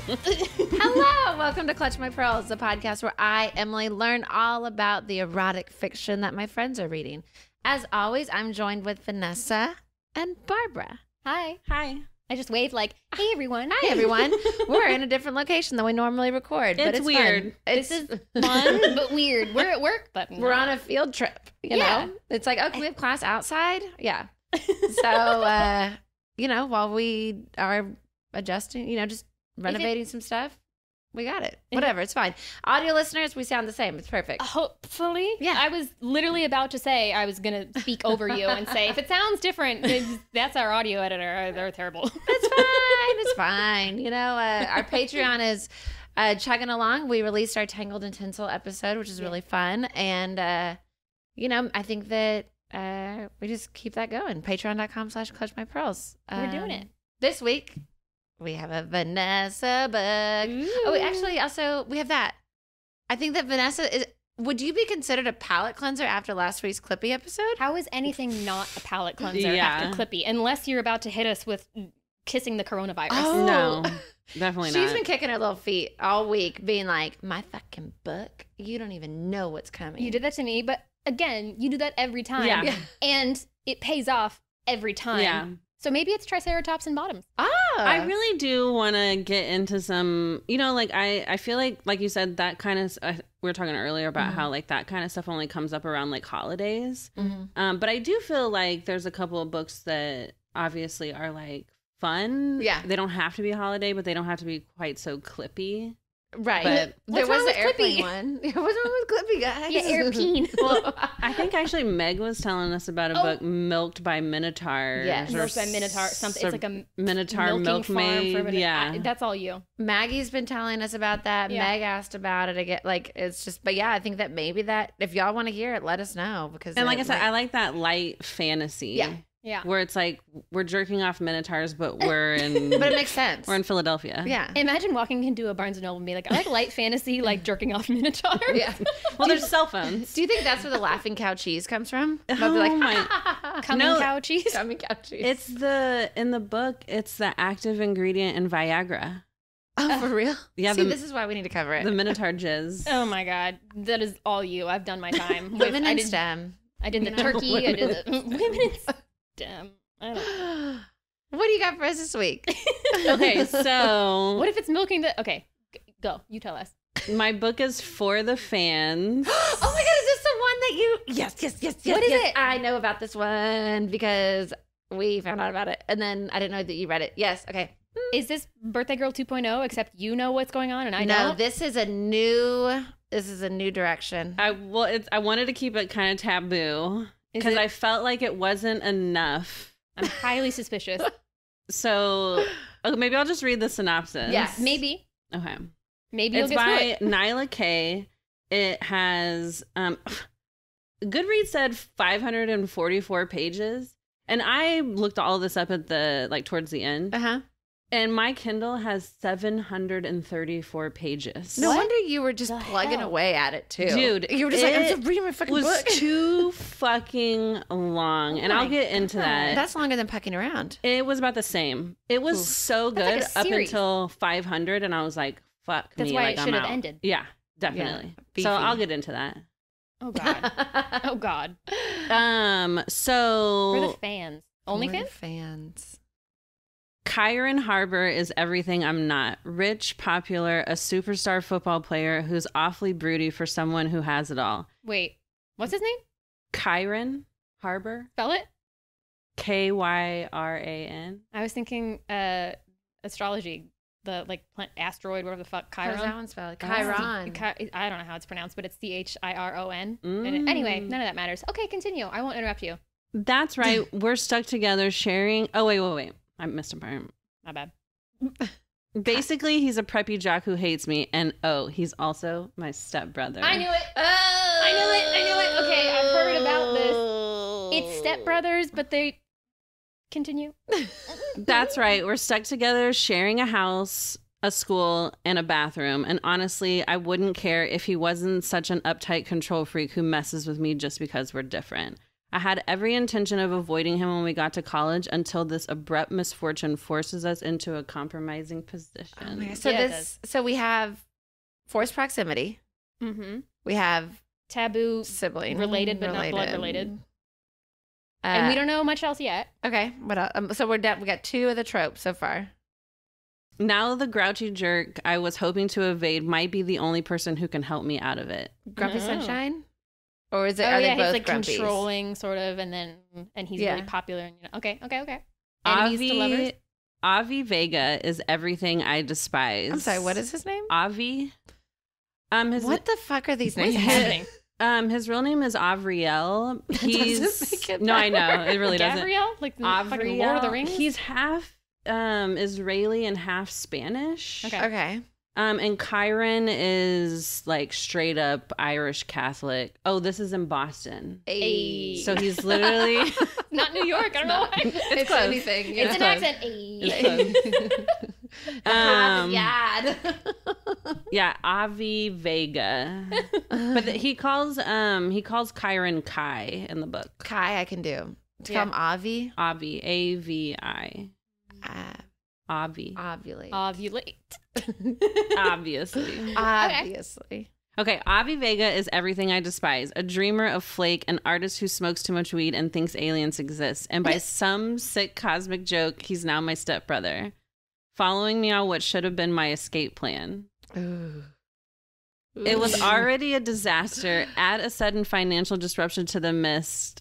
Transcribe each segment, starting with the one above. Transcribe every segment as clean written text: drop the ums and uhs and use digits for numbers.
Hello, welcome to Clutch My Pearls, the podcast where I, Emily, learn all about the erotic fiction that my friends are reading. As always, I'm joined with Vanessa and Barbara. Hi. Hi. I just waved like, hey, everyone. Hi, everyone. We're in a different location than we normally record, but it's weird. Fun. This is fun, but weird. We're at work, but We're on a field trip, you know? It's like, okay, we have class outside. Yeah. So, while we are adjusting, just renovating some stuff, we got it. Whatever, it's fine. Audio listeners, we sound the same. It's perfect. Hopefully. Yeah. I was literally about to say I was going to speak over you and say, if it sounds different, that's our audio editor. They're terrible. It's fine. It's fine. Our Patreon is chugging along. We released our Tangled in Tinsel episode, which is really fun. And, I think that we just keep that going. Patreon.com/clutchmypearls. We're doing it. This week, we have a Vanessa book. Ooh. Oh, actually, also, we have that. I think that Vanessa is... Would you be considered a palate cleanser after last week's Clippy episode? How is anything not a palate cleanser Yeah. after Clippy? Unless you're about to hit us with kissing the coronavirus. Oh. No, definitely not. She's been kicking her little feet all week, being like, my fucking book, you don't even know what's coming. You did that to me, but again, you do that every time. Yeah. And it pays off every time. Yeah. So maybe it's Triceratops and bottoms. I really do want to get into some, I feel like you said, that kind of, we were talking earlier about how like that kind of stuff only comes up around like holidays. Mm-hmm. But I do feel like there's a couple of books that obviously are like fun. Yeah. They don't have to be a holiday, but they don't have to be quite so clippy. Right. But there what's was wrong the with airplane Clippy? one. What's wrong with Clippy, guys? Yeah, airplane. Well, I think actually Meg was telling us about a book, Milked by Minotaurs. Yes. or Milked by Minotaur. Something. It's like a Minotaur milking farm milkmaid. for Yeah. that's all you. Maggie's been telling us about that. Yeah. Meg asked about it again. Like, it's just, but yeah, I think that maybe that, if y'all want to hear it, let us know. Because And like I said, I like that light fantasy. Yeah. Yeah. Where it's like we're jerking off minotaurs, but we're in but it makes sense. we're in Philadelphia. Yeah. Imagine walking into a Barnes & Noble and be like, I like light fantasy, like jerking off Minotaur. Yeah. Well, there's cell phones. Do you think that's where the laughing cow cheese comes from? They'll be Oh like, my- Coming No. cow cheese. coming cow cheese. It's in the book. It's the active ingredient in Viagra. oh, for real? Yeah, See, the- this is why we need to cover it. The minotaur jizz. Oh my God. That is all you. I've done my time. Women I in did, STEM. I did the turkey. I did the women in STEM. I don't know. What do you got for us this week? Okay, so What if it's milking the... Okay, go. You tell us. my book is For the Fans. Oh my God, is this the one that you... Yes. What is yes. it? I know about this one because we found out about it. And then I didn't know that you read it. Yes, okay. Is this Birthday Girl 2.0, except you know what's going on and I No, don't? this is a new direction. I wanted to keep it kind of taboo Is because it- I felt like it wasn't enough. I'm highly suspicious. So maybe I'll just read the synopsis. Yes. Maybe. Okay. Maybe It's you'll get through by it. Nyla Kay. It has Goodreads said 544 pages, and I looked all this up at towards the end, Uh-huh. and my Kindle has 734 pages. No What wonder you were just the plugging hell? away at it too. Dude, You were just like, I'm it just reading my fucking was book. too fucking long, and Oh I'll my get into that. That's longer than pucking around. It was about the same. It was Ooh. so That's good like a up series. until 500, and I was like, "Fuck That's me!" why like, it I'm should have out. ended. Yeah, definitely. beefy. So I'll get into that. Oh, God. Oh, God. So For the fans. Only For fans? the fans. Kyron Harbor is everything I'm not. Rich, popular, a superstar football player who's awfully broody for someone who has it all. Wait. What's his name? Kyron Harbor? Spell it? Kyran. I was thinking astrology. The asteroid, whatever the fuck. How's that Chiron. one spelled? Chiron. Chiron. I don't know how it's pronounced, but it's Chiron. Mm. Anyway, none of that matters. Okay, continue. I won't interrupt you. That's right. We're stuck together sharing. Oh, wait. I missed a part. My bad. Basically, he's a preppy jock who hates me. And he's also my stepbrother. I knew it. Oh. I knew it. Okay, I've heard about this. It's stepbrothers, but they continue. That's right. We're stuck together, sharing a house, a school, and a bathroom. And honestly, I wouldn't care if he wasn't such an uptight control freak who messes with me just because we're different. I had every intention of avoiding him when we got to college until this abrupt misfortune forces us into a compromising position. Oh my God. So Yeah, it this, so we have forced proximity. Mm-hmm. We have Taboo, sibling related but not blood related. And we don't know much else yet. Okay, what else? So we got 2 of the tropes so far. Now the grouchy jerk I was hoping to evade might be the only person who can help me out of it. Grumpy Oh. Sunshine, or is it? Oh Are yeah, they both he's like grumpies? controlling sort of, and he's Yeah. really popular. And, okay. Enemies to lovers. Avi Vega is everything I despise. I'm sorry. What is his name? Avi? What the fuck are these What's names? happening? His real name is Avriel. doesn't make it no, I know it really doesn't. Gabrielle, like the fucking Lord of the Rings. He's half Israeli and half Spanish. Okay. Okay. And Kyron is like straight up Irish Catholic. Oh, this is in Boston. Ayy. So he's literally Not New York. I don't know why. It's close. anything. It's an close. accent. Yeah, Avi Vega. But he calls Kyron Kai in the book. Kai, I can do. To Yeah. call him Avi. Avi, A-V-I. Avi. Ovulate. Ovulate. Obviously. Obviously. Okay, Avi Vega is everything I despise. A dreamer of flake, an artist who smokes too much weed and thinks aliens exist. And by some sick cosmic joke, he's now my stepbrother. Following me on what should have been my escape plan. Ooh. It was already a disaster. Add a sudden financial disruption to the mix,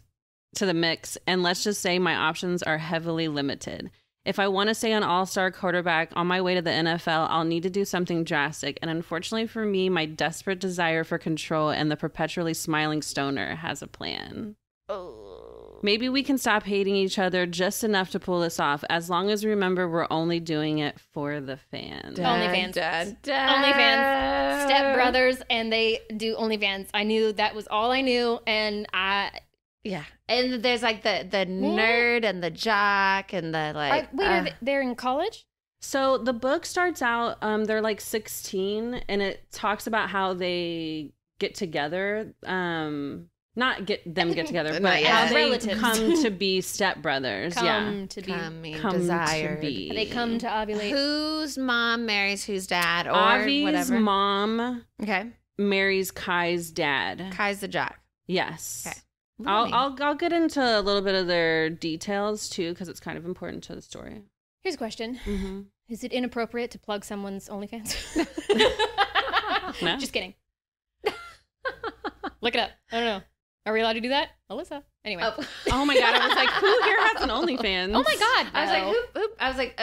and let's just say my options are heavily limited. If I want to stay an all-star quarterback on my way to the NFL, I'll need to do something drastic. And unfortunately for me, my desperate desire for control and the perpetually smiling stoner has a plan. Oh. Maybe we can stop hating each other just enough to pull this off, as long as we remember we're only doing it for the fans. OnlyFans. Dun. OnlyFans. Step brothers, and they do OnlyFans. I knew that was all I knew, and Yeah. And there's like the nerd and the jock and the like. they're in college? So the book starts out, they're like 16, and it talks about how they get together. Not get together, Not but yet. how they Relatives. come to be stepbrothers. Come to be. Coming, Come desired. to be. They come to ovulate. Whose mom marries whose dad, or Avi's whatever. mom Okay. marries Kai's dad. Kai's the jock. Yes. Okay. I'll get into a little bit of their details too, because it's kind of important to the story. Here's a question. Mm-hmm. Is it inappropriate to plug someone's OnlyFans? No. Just kidding. Look it up. I don't know. Are we allowed to do that? Alyssa. Anyway. Oh my god! I was like, who here has an OnlyFans? Oh my God. I was no. like, who? I was like,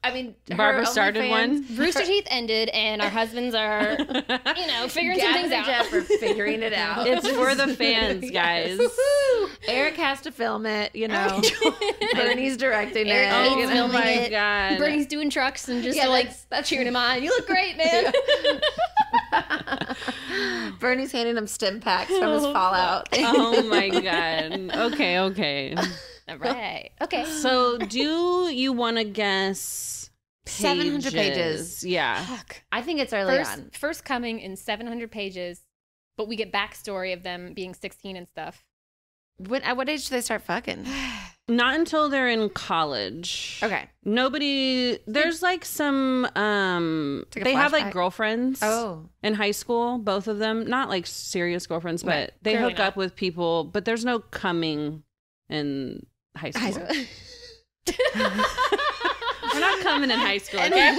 I mean, her Barbara started OnlyFans- one. Rooster Teeth ended, and our husbands are, figuring some Gavin things and out. Jeff are figuring it out. It's for the fans, guys. Woo-hoo. Eric has to film it, Bernie's directing Eric it. hates Oh filming my it. god! Bernie's doing trucks and just Yeah, that's cheering him on. You look great, man. Bernie's handing him stim packs from his Fallout. Oh my god. Okay. All right. Okay. So, do you want to guess 700 pages. Yeah. Fuck. I think it's early on. First coming in 700 pages, but we get backstory of them being 16 and stuff. At what age do they start fucking? Not until they're in college. Okay. Nobody. There's like some. like a They have like flashback? girlfriends. Oh. In high school, both of them. Not like serious girlfriends, but Right. they Clearly hook not. up with people. But there's no coming in high school. We're not coming in high school. Okay.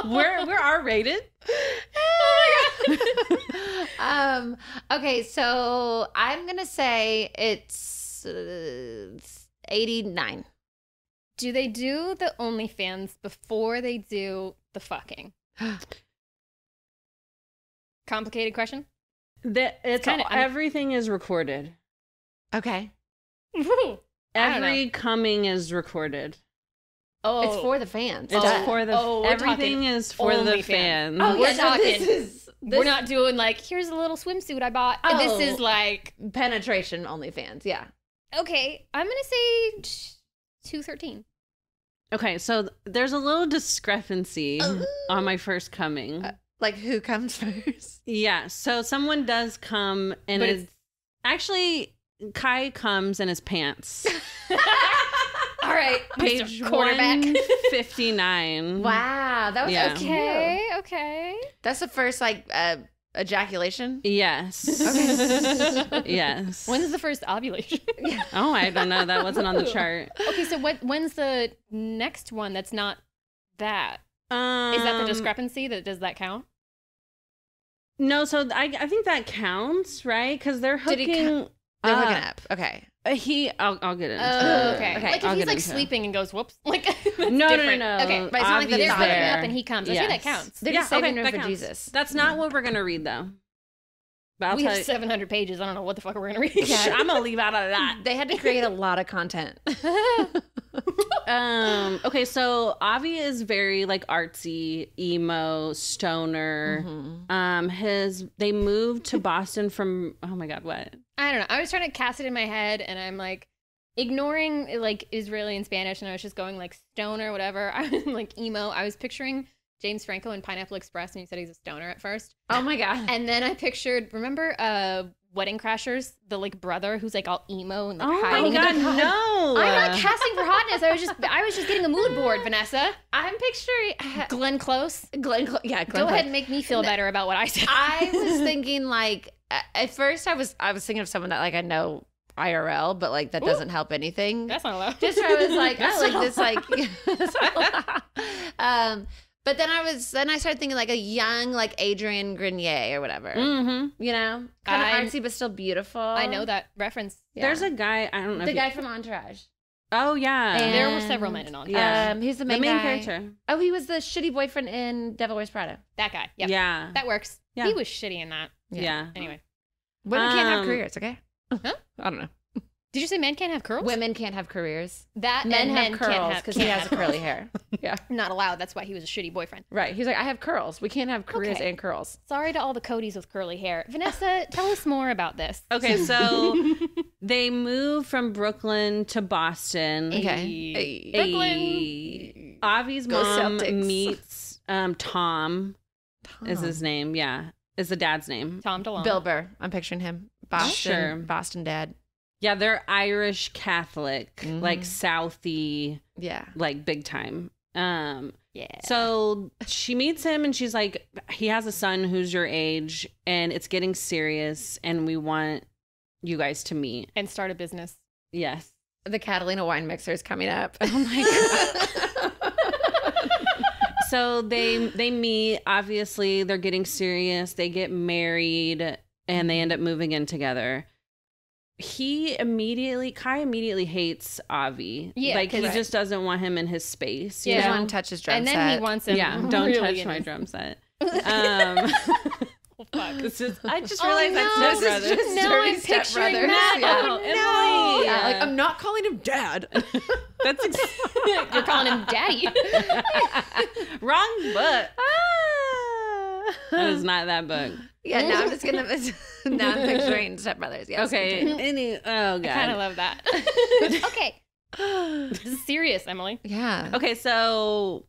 We're R-rated. Okay, so I'm gonna say it's 89. Do they do the OnlyFans before they do the fucking? Complicated question? Everything is recorded. Okay. Ooh, I don't Every coming is recorded. Oh, It's for the fans. It's Oh. for the Oh, we're everything talking is for the OnlyFans. fans. Oh, we're yeah, no, talking. We're this not doing like, here's a little swimsuit I bought. Oh. This is like, penetration OnlyFans. Yeah. okay, I'm gonna say 213. Okay, so there's a little discrepancy on my first coming. Like who comes first? Yeah, so someone does come and But it's actually Kai comes in his pants. All right, Page Mr. quarterback. 159. Wow, that was Yeah. so cute. Okay. That's the first like ejaculation. Yes. Yes. When's the first ovulation? Oh, I don't know. That wasn't on the chart. Okay, so when's the next one that's not that? Is that the discrepancy? Does that count? No, so I think that counts, right? Because they're Did he hooking. They're hooking up. Okay. I'll get into Oh, it. okay. Okay, Like if I'll he's get like into it. sleeping and goes whoops, like that's No, different. no. Okay, but it's not like they're Obvious hooking there. up and he comes. I think that counts. They're just saving room that for counts. Jesus. That's not what we're gonna read though. But I'll We tell have you. 700 pages. I don't know what the fuck we're gonna read. Yeah. I'm gonna leave out a lot. They had to create a lot of content. Okay, so Avi is very like artsy, emo, stoner. They moved to Boston from oh my god, what? I don't know. I was trying to cast it in my head, and I'm like ignoring like Israeli and Spanish, and I was just going like stoner, whatever. I'm like emo. I was picturing James Franco in Pineapple Express, and he said he's a stoner at first. Oh my god. And then I pictured, remember Wedding Crashers, the like brother who's like all emo and like Oh my hiding. god, in the- no! I'm not casting for hotness. I was just getting a mood board, Vanessa. I'm picturing Glenn Close. Glenn. Go Close. ahead and make me feel better about what I said. I was thinking like at first I was thinking of someone that like I know IRL, but like that doesn't help anything. That's not allowed. Just I was like, oh, like this, like. That's not but then I started thinking like a young like Adrian Grenier or whatever. Mm-hmm. You know, kind of I'm- artsy but still beautiful. I know that reference. Yeah. There's a guy, I don't know the if guy from Entourage. Oh yeah. And- There were several men in on Yeah. He's the the main, main guy. character. Oh, he was the shitty boyfriend in Devil Wears Prada. That guy. Yep. Yeah. That works. Yeah. He was shitty in that. Yeah. Anyway. Women can't have Um, careers, okay? Huh? I don't know. Did you say men can't have curls? Women can't have careers. That Men and have men curls can't have because he has curly hair. Yeah. Not allowed. That's why he was a shitty boyfriend. Right. He's like, I have curls. We can't have careers Okay. and curls. Sorry to all the Codys with curly hair. Vanessa, tell us more about this. Okay, so they moved from Brooklyn to Boston. Okay. Hey. Brooklyn. Avi's Go mom Celtics. meets Tom is his name. Yeah, is the dad's name. Tom DeLonge. Bill Burr. I'm picturing him. Boston. Sure. Boston dad. Yeah, they're Irish Catholic, Mhm. like Southie, Yeah. like big time. Yeah. So she meets him and she's like, he has a son who's your age and it's getting serious and we want you guys to meet. And start a business. Yes. The Catalina wine mixer is coming up. Oh my god. So they meet, obviously they're getting serious, they get married and they end up moving in together. Kai immediately hates Avi. Yeah, like he 'cause- just doesn't want him in his space. He you doesn't know? want to touch his drum And then set. he wants him. Yeah, don't really touch in my his- drum set. Oh, fuck. It's just, I just Oh, realized no, that's this is Step Brothers. just No, dirty I'm Step picturing Brothers. that. Yeah. Oh, Emily. Yeah, like I'm not calling him dad. That's You're calling him daddy. wrong book. That is not that book. Yeah, now I'm just gonna. Now I'm picturing Step Brothers. Yes, Okay. continue. Oh god. I kind of love that. Okay. This is serious, Emily. Yeah. Okay, so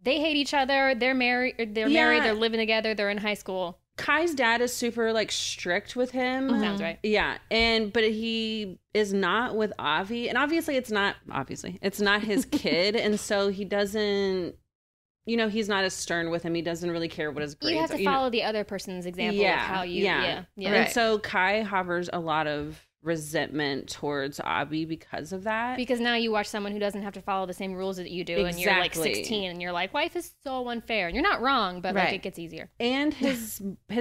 They hate each other. They're married. They're Yeah. married. They're living together. They're in high school. Kai's dad is super like strict with him. Sounds right. Yeah, but he is not with Avi, and obviously it's not his kid, and so he doesn't. He's not as stern with him. He doesn't really care what his grades You have are. to follow the other person's example of how you. Yeah. And Right. so Kai harbors a lot of resentment towards Avi because of that. Because now you watch someone who doesn't have to follow the same rules that you do, and you're like Exactly. 16, and you're like, life is so unfair. And you're not wrong, but like Right. it gets easier. And his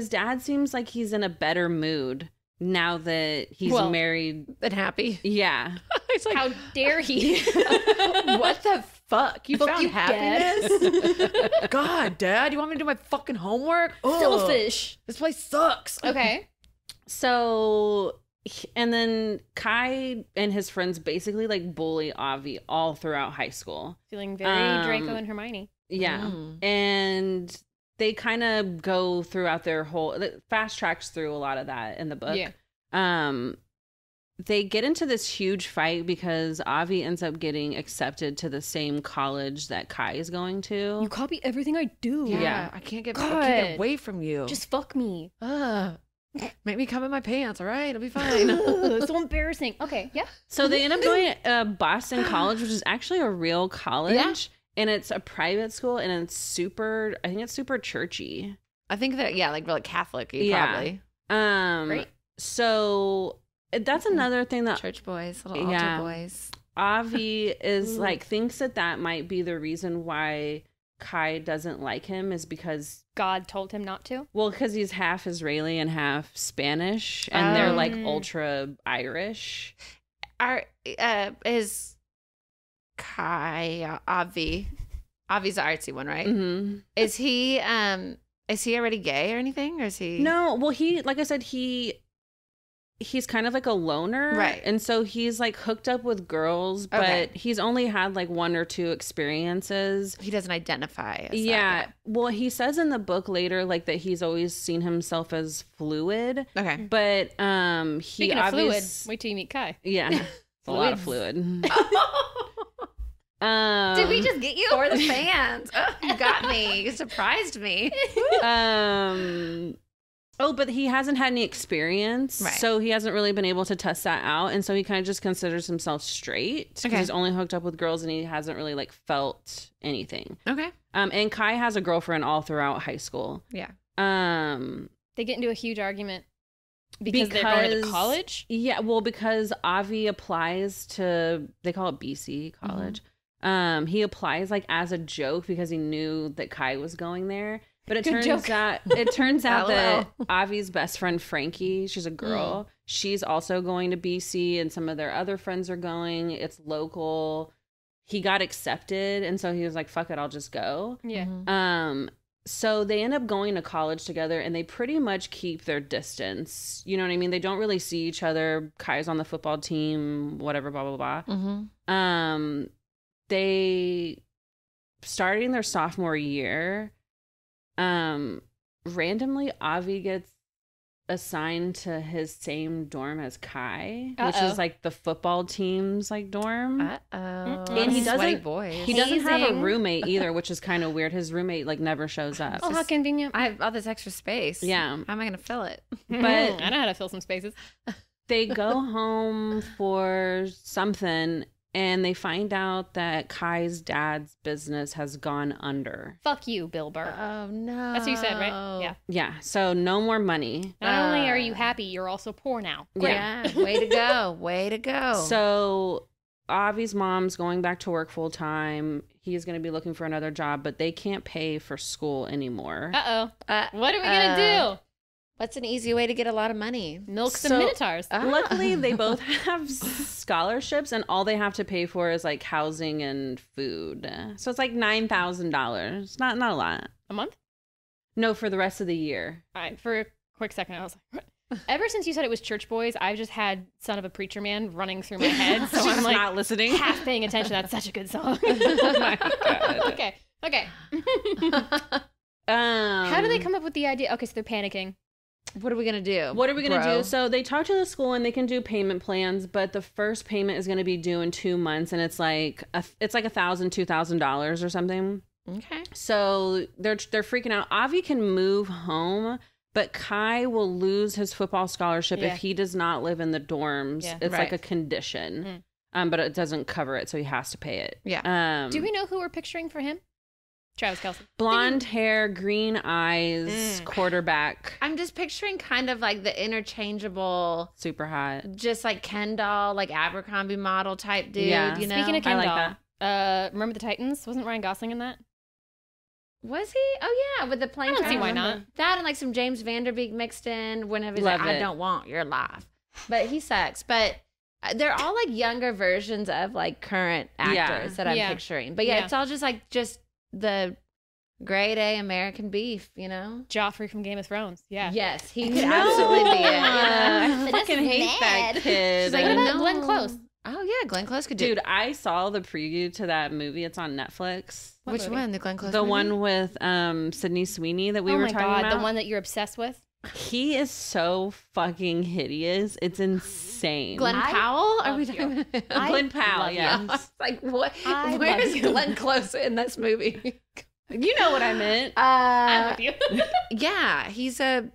dad seems like he's in a better mood now that he's Well- married. And happy. Yeah. It's like, How dare he? what the fuck? You Fuck found you, happiness? God, Dad, you want me to do my fucking homework? Ugh, Selfish. This place sucks. Okay. So, and then Kai and his friends basically like bully Avi all throughout high school. Feeling very Um, Draco and Hermione. Yeah. Mm. And they kind of go throughout their whole fast tracks through a lot of that in the book. Yeah. They get into this huge fight because Avi ends up getting accepted to the same college that Kai is going to. You copy everything I do. Yeah, Yeah. I can't get God. away from you. Just fuck me. Ugh. Make me come in my pants, all right? It'll be fine. So embarrassing. Okay, yeah. So they end up going to Boston College, which is actually a real college. Yeah. And it's a private school, and it's I think it's super churchy. I think that, yeah, like really Catholic, Yeah. probably. Great. So that's another thing that Church boys, little Yeah. altar boys. Avi is like, thinks that might be the reason why Kai doesn't like him, is because, God told him not to. well, because he's half Israeli and half Spanish, and they're like ultra Irish. Is Kai Avi's the artsy one, right? Mm-hmm. Is he already gay or anything, or is he? No, well, like I said, he's kind of like a loner, Right. And so he's like hooked up with girls, but Okay. he's only had like 1 or 2 experiences. He doesn't identify as that Yeah. yet. Well, he says in the book later like that he's always seen himself as fluid, Okay. but he Speaking of fluid, obviously wait till you meet Kai. yeah, it's a lot of fluid. Did we just get you? For the fans. Oh, you got me. You surprised me. Oh, but he hasn't had any experience, Right. so he hasn't really been able to test that out, and so he kind of just considers himself straight because Okay. he's only hooked up with girls and he hasn't really like felt anything. Okay. And Kai has a girlfriend all throughout high school. Yeah. They get into a huge argument because they're going to Because- college. Yeah, well, because Avi applies to, they call it BC college. He applies like as a joke because he knew that Kai was going there. But it Good turns joke. out that LOL. Avi's best friend Frankie, she's a girl. She's also going to BC, and some of their other friends are going. It's local. He got accepted, and so he was like, "Fuck it, I'll just go." Yeah. Mhm. So they end up going to college together, and they pretty much keep their distance. You know what I mean? They don't really see each other. Kai's on the football team, whatever, blah blah blah. Mm-hmm. They starting their sophomore year, randomly Avi gets assigned to his same dorm as Kai, which Uh-oh. is like the football team's like dorm. Uh-oh. And he Sweaty doesn't- boys. He doesn't have a Hazing. roommate either, which is kind of weird. His roommate like never shows up. Oh, how convenient. I have all this extra space. Yeah. How am I going to fill it? But- I know how to fill some spaces. They go home for something, and they find out that Kai's dad's business has gone under. Fuck you, Bill Burr. Oh, no. That's what you said, right? Yeah. Yeah, so no more money. Not only are you happy, you're also poor now. Great. Yeah. Way to go. Way to go. So Avi's mom's going back to work full time. He's going to be looking for another job, but they can't pay for school anymore. Uh-oh. Uh, What are we going to what's an easy way to get a lot of money? do? Milk some so- minotaurs. Luckily, they both have scholarships, and all they have to pay for is like housing and food. So it's like $9,000. Not a lot. A month? No, for the rest of the year. All right. For a quick second, I was like, what? Ever since you said it was Church Boys, I've just had Son of a Preacher Man running through my head. So She's I'm like not listening. half paying attention. That's such a good song. Oh my God. Okay. Okay. How How do they come up with the idea? Okay, so they're panicking. What are we going to do? What are we going to Bro? do? So they talk to the school and they can do payment plans, but the first payment is going to be due in 2 months, and it's like $1,000, $2,000 or something. Okay. So they're freaking out. Avi can move home, but Kai will lose his football scholarship Yeah. if he does not live in the dorms. Yeah. It's like Right. a condition, but it doesn't cover it, so he has to pay it. Yeah. Do we know who we're picturing for him? Travis Kelce. Blonde hair, green eyes, quarterback, I'm just picturing kind of like the interchangeable, super hot. just like Ken doll, like Abercrombie model type dude, Yeah. you know? Speaking of I Ken like doll, remember the Titans? Wasn't Ryan Gosling in that? Was he? Oh, yeah, with the plane. I don't see why remember. not. That and like some James Vanderbeek mixed in whenever he's Love like, I it. don't want your life. But he sucks. But they're all like younger versions of like current actors Yeah. that I'm Yeah. picturing. But yeah, Yeah. it's all just the grade A American beef, you know? Joffrey from Game of Thrones. Yeah. Yes, he could absolutely be it. I Yeah. fucking hate that kid. She's like, What about no. Glenn Close? Oh, yeah, Glenn Close could do Dude, I saw the preview to that movie. It's on Netflix. What Which movie? one? The Glenn Close The movie? one with Sydney Sweeney that we Oh were my talking god, about. the one that you're obsessed with? He is so fucking hideous. It's insane. Glenn I Powell? Are love we you. talking about Glenn Powell, love you. yeah. I was like, what? I Where love is you. Glenn Close in this movie? You know what I meant. I'm with you. Yeah, he's a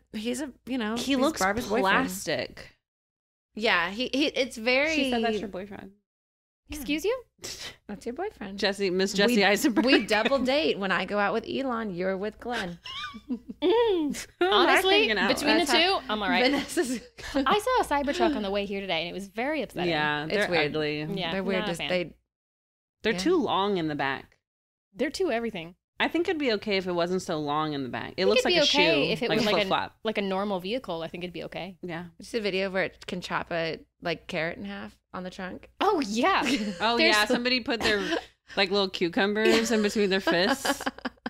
you know, He he's looks Barbara's boyfriend. plastic. Yeah, he it's very. She said that's your boyfriend. Excuse you? That's your boyfriend. Miss Jesse Eisenberg. We double date. When I go out with Elon, you're with Glenn. Honestly, hanging out. between the That's two, I'm all right. Vanessa's. I saw a Cybertruck on the way here today, and it was very upsetting. Yeah, It's they're weird. ugly. Yeah, They're weird. not a Just fan. They're Yeah. too long in the back. They're too everything. I think it'd be okay if it wasn't so long in the back. It I looks think like it'd a be okay shoe, if it like was a like flip flop. like a normal vehicle. I think it'd be okay. Yeah. Just a video where it can chop a like carrot in half on the trunk. Oh yeah, Oh There's- yeah, somebody put their like little cucumbers in between their fists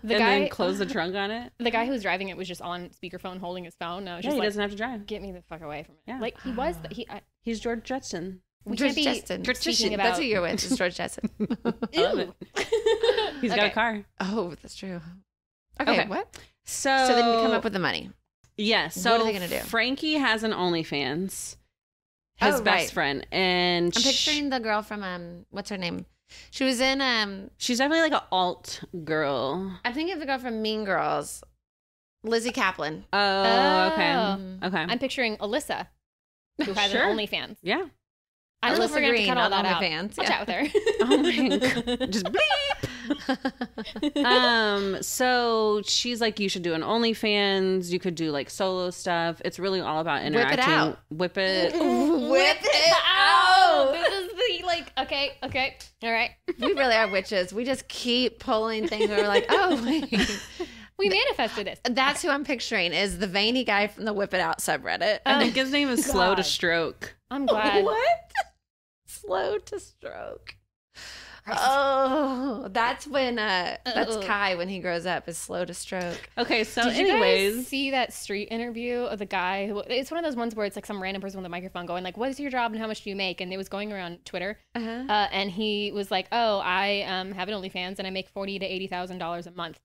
the and guy, then close the trunk on it. the guy who was driving it was just on speakerphone holding his phone. I was Yeah, just he like, doesn't have to drive. get me the fuck away from it. Yeah. Like he was. He's George Jetson. We George can't be Jetson. speaking That's about. who you're with. Is George Jetson. I love it. He's got a Okay. car. Oh, that's true. Okay, Okay. what? So So then you come up with the money. yes. What So are they gonna do? Frankie has an OnlyFans. His Oh, best right. friend, and I'm picturing the girl from what's her name? She was in she's definitely like an alt girl. I'm thinking of the girl from Mean Girls, Lizzie Kaplan. Oh, okay, Oh. okay. I'm picturing Alyssa, who has Sure. an OnlyFans. Yeah. I don't know if Alyssa we're going to Green cut all on that out. OnlyFans, Watch yeah. out with her. Oh my god. Just bleep. So she's like, you should do an OnlyFans. You could do like solo stuff. It's really all about Whip it interacting. out. Whip it. Whip it out. This is the like. Okay. All right. We really are witches. We just keep pulling things and we're like, oh, wait. We manifested this. That's who I'm picturing is the veiny guy from the Whip It Out subreddit. I think his name is Slow to God. Stroke. I'm glad. What? Slow to stroke. Oh, that's when that's Uh-oh. Kai when he grows up is slow to stroke. Okay, so Did you guys anyways, see that street interview of the guy who, it's one of those ones where it's like some random person with a microphone going like, what is your job and how much do you make? And it was going around Twitter. Uh-huh. And he was like, oh, I have an OnlyFans and I make $40,000 to $80,000 a month.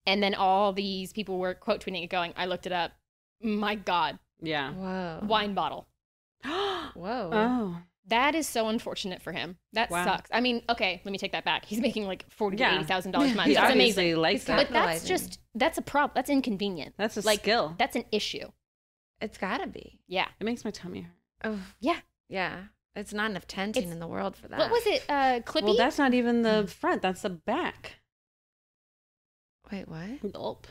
And then all these people were quote tweeting it going, I looked it up. My God. yeah. Whoa. Wine bottle. Whoa. Oh. That is so unfortunate for him. That Wow. sucks. I mean, okay, let me take that back. He's making like $40,000 to Yeah. $80,000 a month. He That's obviously amazing. likes He's that. But that's capitalizing. that's a problem. That's inconvenient. That's a like, skill. That's an issue. It's gotta be. Yeah. It makes my tummy hurt. Oh Yeah. yeah. It's not enough tension It's- in the world for that. What was it? Clippy? Well, that's not even the front. That's the back. Wait, what? Gulp.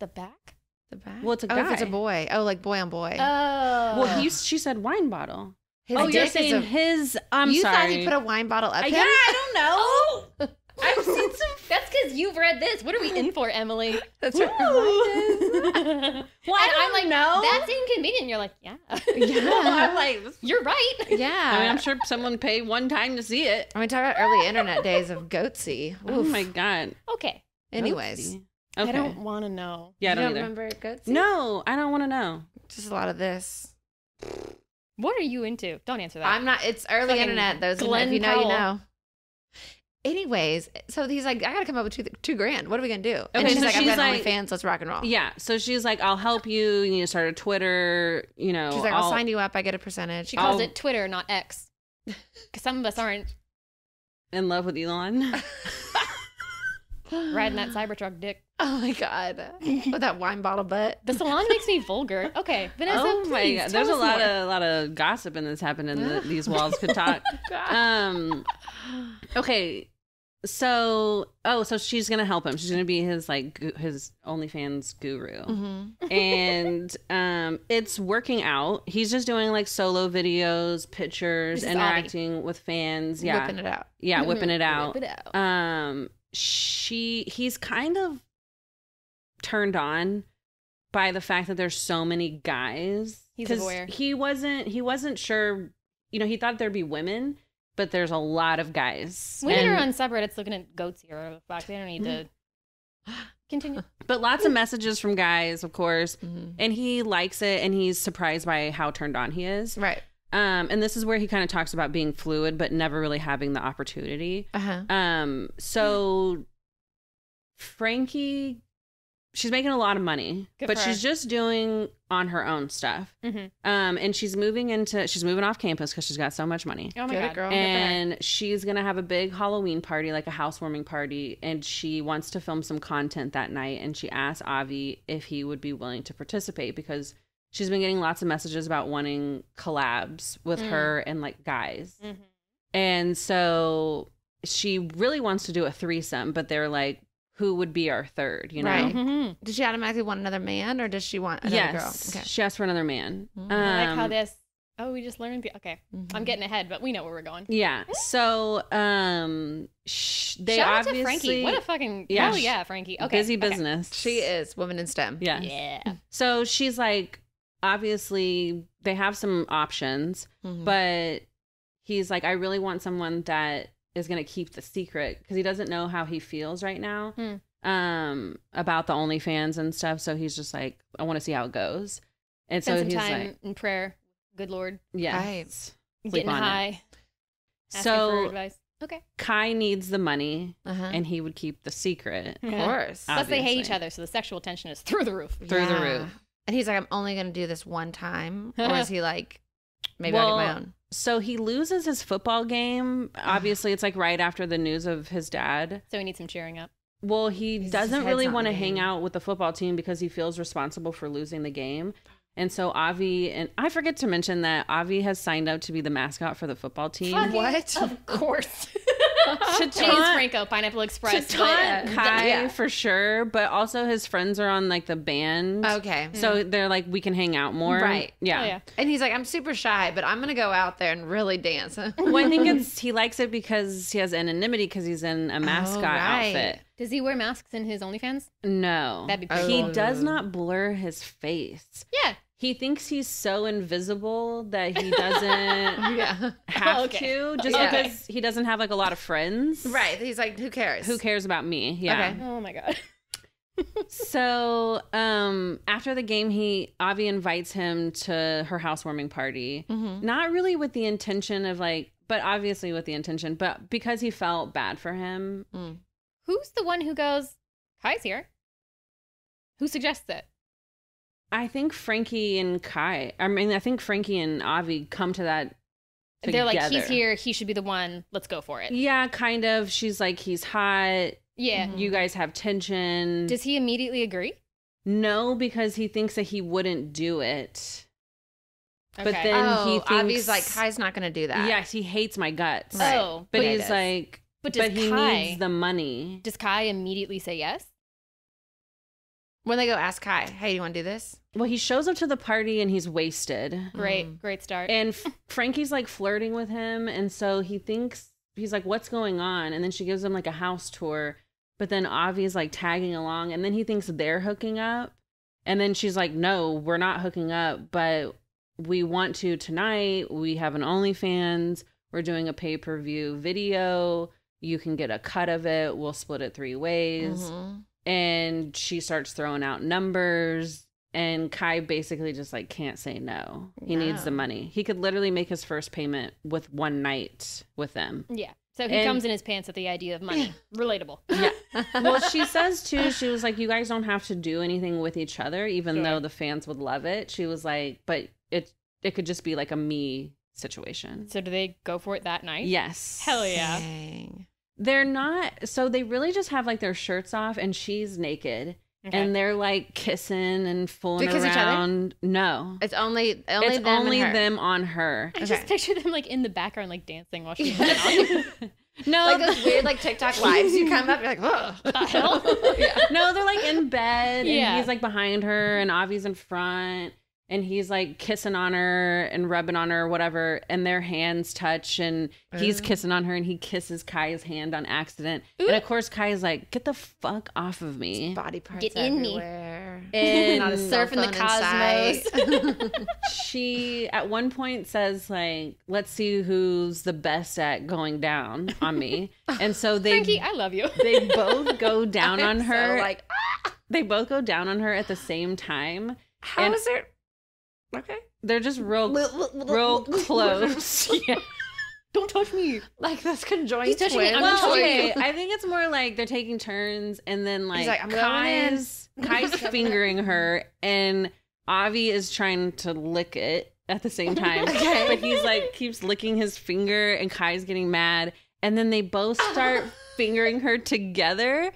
the back? The back? Well, it's a Oh, if it's a guy. boy. Oh, like boy on boy. Oh. Well, she said wine bottle. His Oh, dick you're is saying a- his. I'm you sorry. thought he put a wine bottle up him? Yeah, I don't know. I've seen some. That's because you've read this. What are we in for, Emily? That's what Well, And I I'm like, know. that's inconvenient. You're like, yeah. Yeah. I'm like, You're right. Yeah. I mean, I'm sure someone paid one time to see it. I mean, talk about early internet days of Goatsy. Oh Oof. my god. Okay. Anyways. Okay. I don't want to know. yeah, I you don't don't either. remember Goatsy? No, I don't want to know. Just a lot of this. What are you into? Don't answer that. I'm not. It's early Fucking internet. Those Glenn if you know, you Powell. know. Anyways, so he's like, I gotta come up with $2,000. What are we gonna do? And Okay, she's so like, I've she's got like- OnlyFans. Let's rock and roll. Yeah, so she's like, I'll help you. You need to start a Twitter. You know, She's like, I'll sign you up. I get a percentage. she calls I'll- it Twitter, not X. Because some of us aren't in love with Elon. riding that Cybertruck dick. Oh my god, with that wine bottle butt. The salon makes me vulgar. Okay, Vanessa, Oh my please god, tell there's a us lot more. of gossip in this happening. These walls could talk. Okay, so so she's gonna help him. She's gonna be his his OnlyFans guru, Mm-hmm. and it's working out. He's just doing like solo videos, pictures, This is interacting with fans. Yeah, Whipping it out. yeah, whipping it out. Whip it out. He's kind of turned on by the fact that there's so many guys. He's a 'Cause voyeur. He wasn't sure, he thought there'd be women, but there's a lot of guys. Women are And- on subreddits looking at goats here. Or fuck, they don't need to continue. but lots of messages from guys, of course. Mm-hmm. And he likes it, and he's surprised by how turned on he is. Right. And this is where he kind of talks about being fluid, but never really having the opportunity. Uh huh. So Frankie she's making a lot of money, Good but for she's her. just doing on her own stuff. Mhm. And she's moving off campus because she's got so much money. Oh my Good god, girl. Good for her. And she's gonna have a big Halloween party, like a housewarming party, and she wants to film some content that night. And she asked Avi if he would be willing to participate because she's been getting lots of messages about wanting collabs with her and like guys. Mhm. And so she really wants to do a threesome, but they're like, who would be our third, you know? Right. Mhm. Does she automatically want another man, or does she want another Yes. girl? Okay. She asked for another man. I like how this. Oh, we just learned. Okay, Mhm. I'm getting ahead, but we know where we're going. Yeah. So they Shout out obviously to Frankie. What a fucking Yeah, hell yeah, Frankie. Okay, busy okay. business. She is woman in STEM. Yeah. Yeah. So she's like, obviously they have some options, Mhm. but he's like, I really want someone that is going to keep the secret because he doesn't know how he feels right now about the OnlyFans and stuff. So he's just like, I want to see how it goes. And Spend so some he's time like, in prayer. Good Lord. yeah. Right. Sleep Getting on it. high. Asking for So advice. Okay. Kai needs the money Uh-huh. and he would keep the secret Of course. Uh, Plus, they hate each Obviously. other, so the sexual tension is through the roof. through the Yeah. roof. And he's like, I'm only going to do this one time. Or is he like, maybe I'll get my own? So he loses his football game. Obviously, it's like right after the news of his dad. So we need some cheering up. Well, he His doesn't head's really not in want to the hang game. out with the football team because he feels responsible for losing the game. And so Avi, and I forget to mention that Avi has signed up to be the mascot for the football team. Fucking- What? Of course. To James taunt, Franco, Pineapple to Express. taunt Kai Yeah. for sure, but also his friends are on like the band. Okay. So they're like, we can hang out more. Right. Yeah. Oh, yeah. And he's like, I'm super shy, but I'm going to go out there and really dance. Well, I think he likes it because he has anonymity because he's in a mascot right. outfit. Does he wear masks in his OnlyFans? No. That'd be pretty He cool. does not blur his face. Yeah. He thinks he's so invisible that he doesn't yeah. have Okay. to just Yeah. because he doesn't have like a lot of friends. Right. He's like, who cares? Who cares about me? Yeah. Okay. Oh my god. So, after the game, Avi invites him to her housewarming party. Mm-hmm. Not really with the intention of like, but obviously with the intention, but because he felt bad for him. Who's the one who goes, Kai's here? Who suggests it? I think Frankie and Kai. I mean, I think Frankie and Avi come to that. They're like, together. he's here. He should be the one. Let's go for it. Yeah, kind of. She's like, he's hot. Yeah. Mhm. You guys have tension. Does he immediately agree? No, because he thinks that he wouldn't do it. Okay. But then he thinks, Avi's like, Kai's not going to do that. yes, he hates my guts. Right. Oh, But But he he's does. like, but does he Kai? needs the money. Does Kai immediately say yes? When they go ask Kai, hey, do you want to do this? Well, he shows up to the party and he's wasted. Great, great start. And Frankie's like flirting with him. And so he thinks, he's like, what's going on? And then she gives him like a house tour. But then Avi's like tagging along. And then he thinks they're hooking up. And then she's like, no, we're not hooking up. But we want to tonight. We have an OnlyFans. We're doing a pay-per-view video. You can get a cut of it. We'll split it 3 ways. Mhm. And she starts throwing out numbers. And Kai basically just like can't say no. He needs the No. money. He could literally make his first payment with one night with them. yeah. So he And- comes in his pants at the idea of money. Relatable. Yeah. Well, she says too, she was like, you guys don't have to do anything with each other, even Sure. though the fans would love it. She was like, but it could just be like a me situation. So do they go for it that night? Yes. Hell yeah. Dang. They're not, so they really just have like their shirts off and she's naked. Okay. And they're like kissing and fooling Do they kiss each other? around. No. It's only It's them and only her. them on her. I Okay. just picture them like in the background, like dancing while she's on. No, Like those weird like TikTok lives. You come up, you're like, oh. The hell? yeah. no, they're like in bed and Yeah. he's like behind her and Avi's in front and he's like kissing on her and rubbing on her or whatever and their hands touch and he's kissing on her and he kisses Kai's hand on accident. Ooh. And of course Kai's like, get the fuck off of me. Body parts Get in me. everywhere. And Not a cell surfing the phone in sight. She at one point says like, let's see who's the best at going down on me. And so Frankie, I love you. they both go down on I'm her. So like, They both go down on her at the same time. how And- is there? Okay. They're just real close. Yeah. Don't touch me. Like this conjoined He's touching me. twin. I'm Well, touching okay, you. I think it's more like they're taking turns, and then He's like, I'm going Kai's fingering her, and Avi is trying to lick it at the same time. Okay. But he's like keeps licking his finger, and Kai's getting mad, and then they both start fingering her together,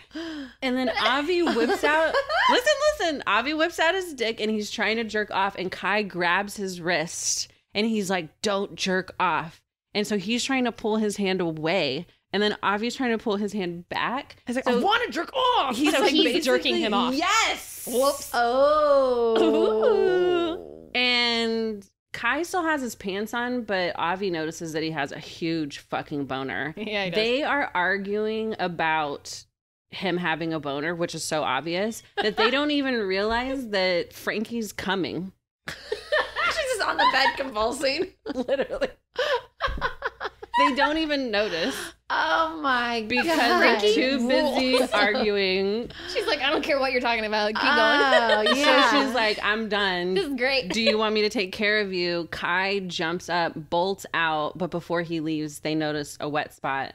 and then Avi whips out. Listen! Avi whips out his dick, and he's trying to jerk off, and Kai grabs his wrist, and he's like, "Don't jerk off." And so he's trying to pull his hand away, and then Avi's trying to pull his hand back. He's like, So I want to jerk off. he's So like he's jerking basically- him off. Yes. Whoops. Oh. And Kai still has his pants on, but Avi notices that he has a huge fucking boner. Yeah, he does. They are arguing about him having a boner, which is so obvious that they don't even realize that Frankie's coming. She's just on the bed convulsing. Literally. They don't even notice Oh my because god. they're too busy arguing. She's like, I don't care what you're talking about. Keep going. Oh, yeah. So she's like, I'm done. This is great. Do you want me to take care of you? Kai jumps up, bolts out, but before he leaves, they notice a wet spot.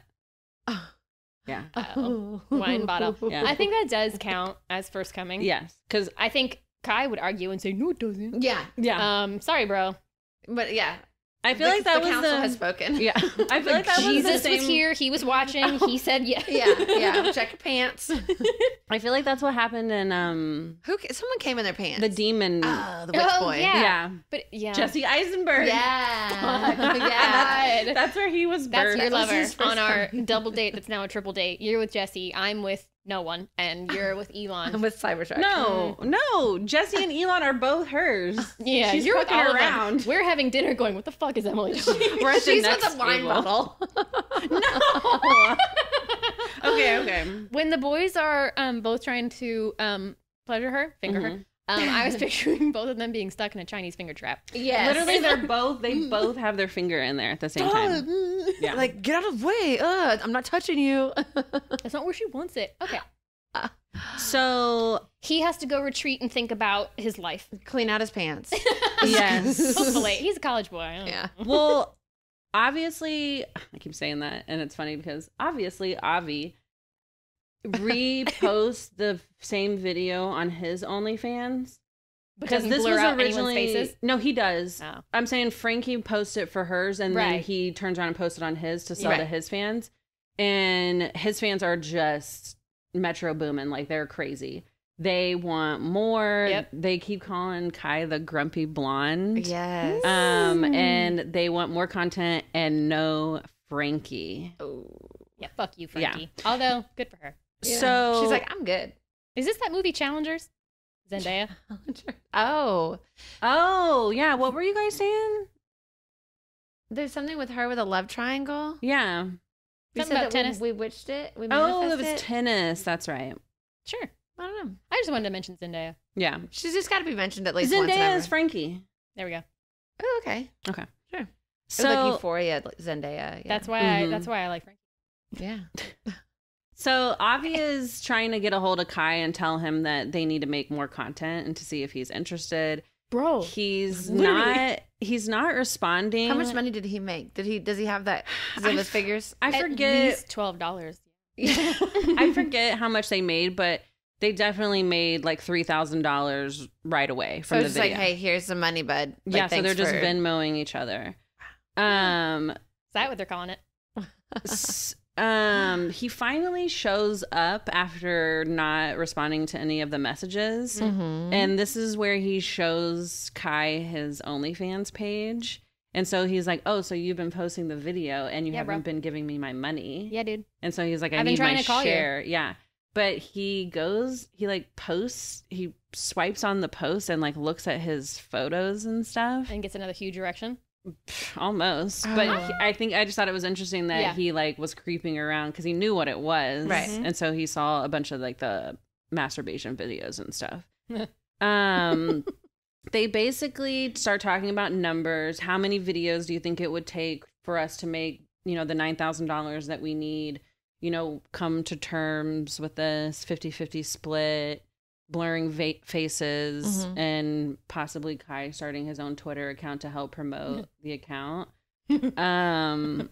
Yeah. Oh, wine bottle. Yeah. I think that does count as first coming. Yes. Because, I think Kai would argue and say, no, it doesn't. Yeah. yeah. Sorry, bro. But yeah. I feel like that the was council the... has spoken. Yeah. I feel like that was the Jesus same... was here. He was watching. He said, yeah. Yeah. Check your pants. I feel like that's what happened in Someone came in their pants. the demon... Oh, the witch Oh, boy. yeah. yeah. But yeah. Jesse Eisenberg. Yeah. God. That's where he was That's birthed. your That was lover his first on our double date that's now a triple date. You're with Jesse. I'm with no one. And you're with Elon. I'm with Cybertruck. No. Jesse and Elon are both hers. Yeah, She's you're with fucking all of them. around. We're having dinner going, what the fuck is Emily doing? We're at the She's next with a wine table. bottle. No. Okay. When the boys are both trying to pleasure her, finger her, I was picturing both of them being stuck in a Chinese finger trap. Yes. Literally, they both have their finger in there at the same time. Yeah. Like, get out of the way. I'm not touching you. That's not where she wants it. Okay. So, He has to go retreat and think about his life. Clean out his pants. yes. Hopefully. He's a college boy. I don't know. Yeah. Well, obviously, I keep saying that, and it's funny because obviously Avi reposts the same video on his OnlyFans. But Because doesn't this blur was out originally anyone's faces. no, he does. Oh. I'm saying Frankie posts it for hers, and then Right. he turns around and posts it on his to sell to Right. his fans, and his fans are just Metro booming, like they're crazy. They want more. Yep. They keep calling Kai the grumpy blonde. Yes. And they want more content and no Frankie. Yeah, fuck you, Yeah. Frankie. Although, good for her. Yeah. So she's like, I'm good. Is this that movie Challengers? Zendaya? Oh, oh yeah, what were you guys saying? there's something with her with a love triangle. Yeah. We Something said about that tennis. We witched it. We Oh, it manifested was tennis. That's right. Sure. I don't know. I just wanted to mention Zendaya. Yeah. She's just got to be mentioned at least once. Zendaya Zendaya is Frankie. There we go. Oh, okay. Okay. Sure. It was So like Euphoria, like Zendaya. Yeah. That's why Mhm. that's why I like Frankie. Yeah. So Avi is trying to get a hold of Kai and tell him that they need to make more content and to see if he's interested. Bro. He's Literally. not responding. How much money did he make? Does he have that? Does he have his figures? I At forget least $12. I forget how much they made, but they definitely made like $3,000 right away So from the it's video. like, hey, here's some money, bud. Like, yeah, so they're thanks just for- Venmoing each other. Is that what they're calling it? He finally shows up after not responding to any of the messages. Mhm. And this is where he shows Kai his OnlyFans page. And so he's like, oh, so you've been posting the video and you Yeah, haven't bro. been giving me my money. Yeah, dude. And so he's like, I I've been need trying my to call you. share. Yeah. But he like posts, he swipes on the post and like looks at his photos and stuff. And gets another huge erection. Almost. But Oh. I just thought it was interesting that Yeah. he like was creeping around because he knew what it was. Right. Mhm. And so he saw a bunch of like the masturbation videos and stuff. They basically start talking about numbers. How many videos do you think it would take for us to make, the $9,000 that we need, come to terms with this 50-50 split, blurring faces, Mhm. and possibly Kai starting his own Twitter account to help promote the account. And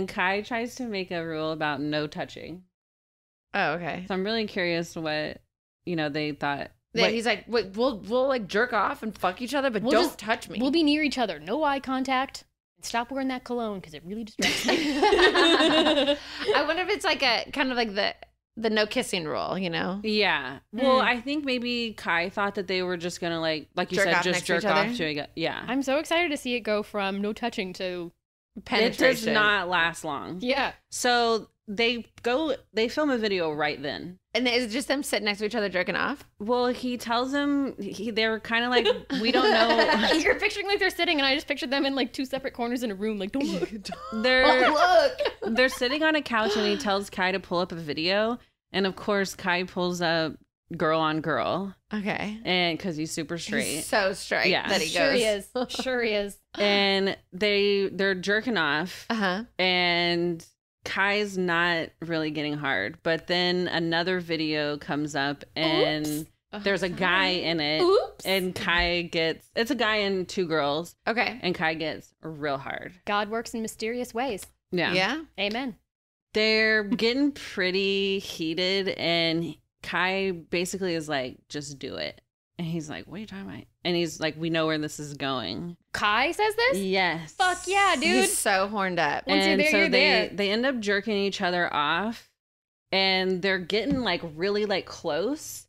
Kai tries to make a rule about no touching. Oh, okay. So I'm really curious what, they thought. Yeah, what- he's like, wait, we'll like jerk off and fuck each other, but We'll don't just- touch me. We'll be near each other. No eye contact. And stop wearing that cologne because it really distracts me. I wonder if it's like a kind of like the no kissing rule, Yeah. Well, I think maybe Kai thought that they were just going to like you Jerk said, off just next to jerk each off other? to it. Yeah. I'm so excited to see it go from no touching to It Penetration. does not last long. yeah. So they film a video right then. And is it just them sitting next to each other jerking off? Well, he tells him they're kind of like, we don't know. You're picturing like they're sitting, and I just pictured them in like two separate corners in a room. Like, don't look. They're sitting on a couch, and he tells Kai to pull up a video, and of course Kai pulls up girl on girl, Okay. and because he's super straight, He's so straight Yeah. that he goes. Sure he is. Sure he is. and they're jerking off, Uh-huh. and Kai's not really getting hard, but then another video comes up, and there's a guy in it, Oops. and it's a guy and two girls, Okay. and Kai gets real hard. God works in mysterious ways. Yeah. Amen. They're getting pretty heated, and Kai basically is like, just do it. And he's like, what are you talking about? And he's like, we know where this is going. Kai says this? Yes. Fuck yeah, dude. He's so horned up. Once you're And there, so you're there. they end up jerking each other off, and they're getting like really like close.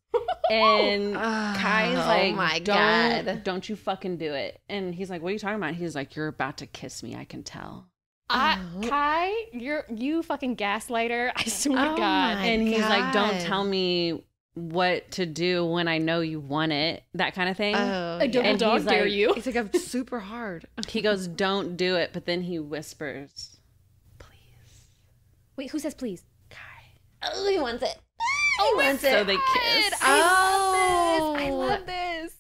And Kai's like, oh my God. don't you fucking do it. And he's like, what are you talking about? He's like, you're about to kiss me, I can tell. Kai, you fucking gaslighter. I swear to Oh God. my And he's like, don't God. tell me what to do when I know you want it, that kind of thing. Oh, A double And dog he's dare like- you. It's like I'm super hard. He goes, don't do it. But then he whispers, please, Wait, who says please? Kai. Oh, he wants it. Oh, wants So it. they kiss. I love this.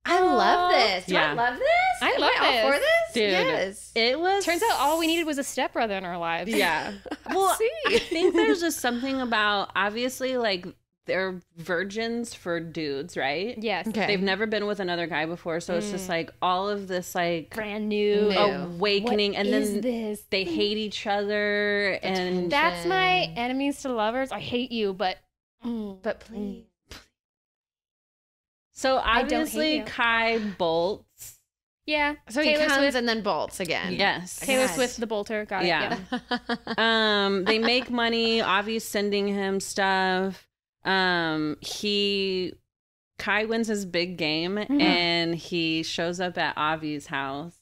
I love this. Do Yeah. I love this? I Am love all this. for this? Dude. Yes. It was. Turns out all we needed was a stepbrother in our lives. Yeah. Well, See? I think there's just something about, obviously, like, they're virgins for dudes, right? Yes. Okay. They've never been with another guy before. So it's just like all of this, like, Brand new. New. awakening. What And is then this? they hate each other. And That's my enemies to lovers. I hate you, but But please. so don't hate obviously you. Kai bolts. yeah. So he Taylor comes Swift. and then bolts again. Yes. Taylor Yes. Swift, the bolter. Got it. Yeah. Yeah. They make money. Avi's sending him stuff. Kai wins his big game, and he shows up at Avi's house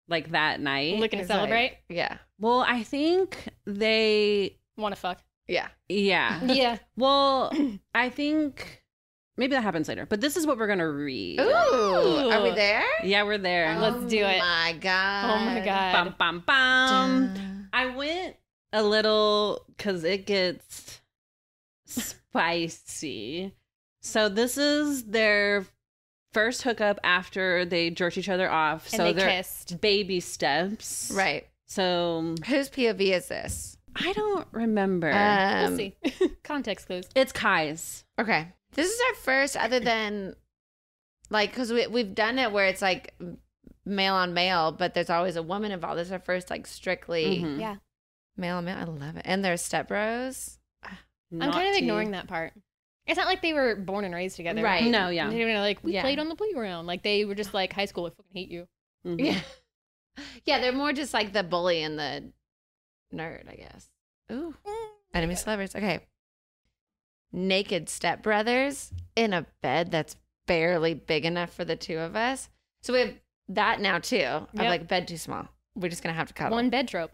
like that night. Looking to It's like- celebrate. Yeah. Well, I think they, Want to fuck. Yeah. yeah. Yeah. Well, I think maybe that happens later, but this is what we're gonna read. Ooh. Are we there? Yeah, we're there. Let's do it. Oh my God. Oh my God. Bum bum bum. Dun. I went a little because it gets spicy. So this is their first hookup after they jerked each other off. And so they they're kissed. baby steps. Right. So Whose POV is this? I don't remember. We'll see. Context clues. It's Kai's. Okay. This is our first, other than like, because we've done it where it's like male on male, but there's always a woman involved. This is our first, like, strictly Mhm. Yeah. male on male. I love it. And there's step bros. I'm kind of ignoring that part. It's not like they were born and raised together. Right. No, yeah. They were like, we Yeah. played on the playground. Like, they were just like, high school, I fucking hate you. Mhm. Yeah. Yeah, they're more just like the bully and the nerd, I guess. Ooh. Enemy lovers. Okay. Naked stepbrothers in a bed that's barely big enough for the two of us. So we have that now too. Of Yep. like bed too small. We're just gonna have to cuddle. One bed trope.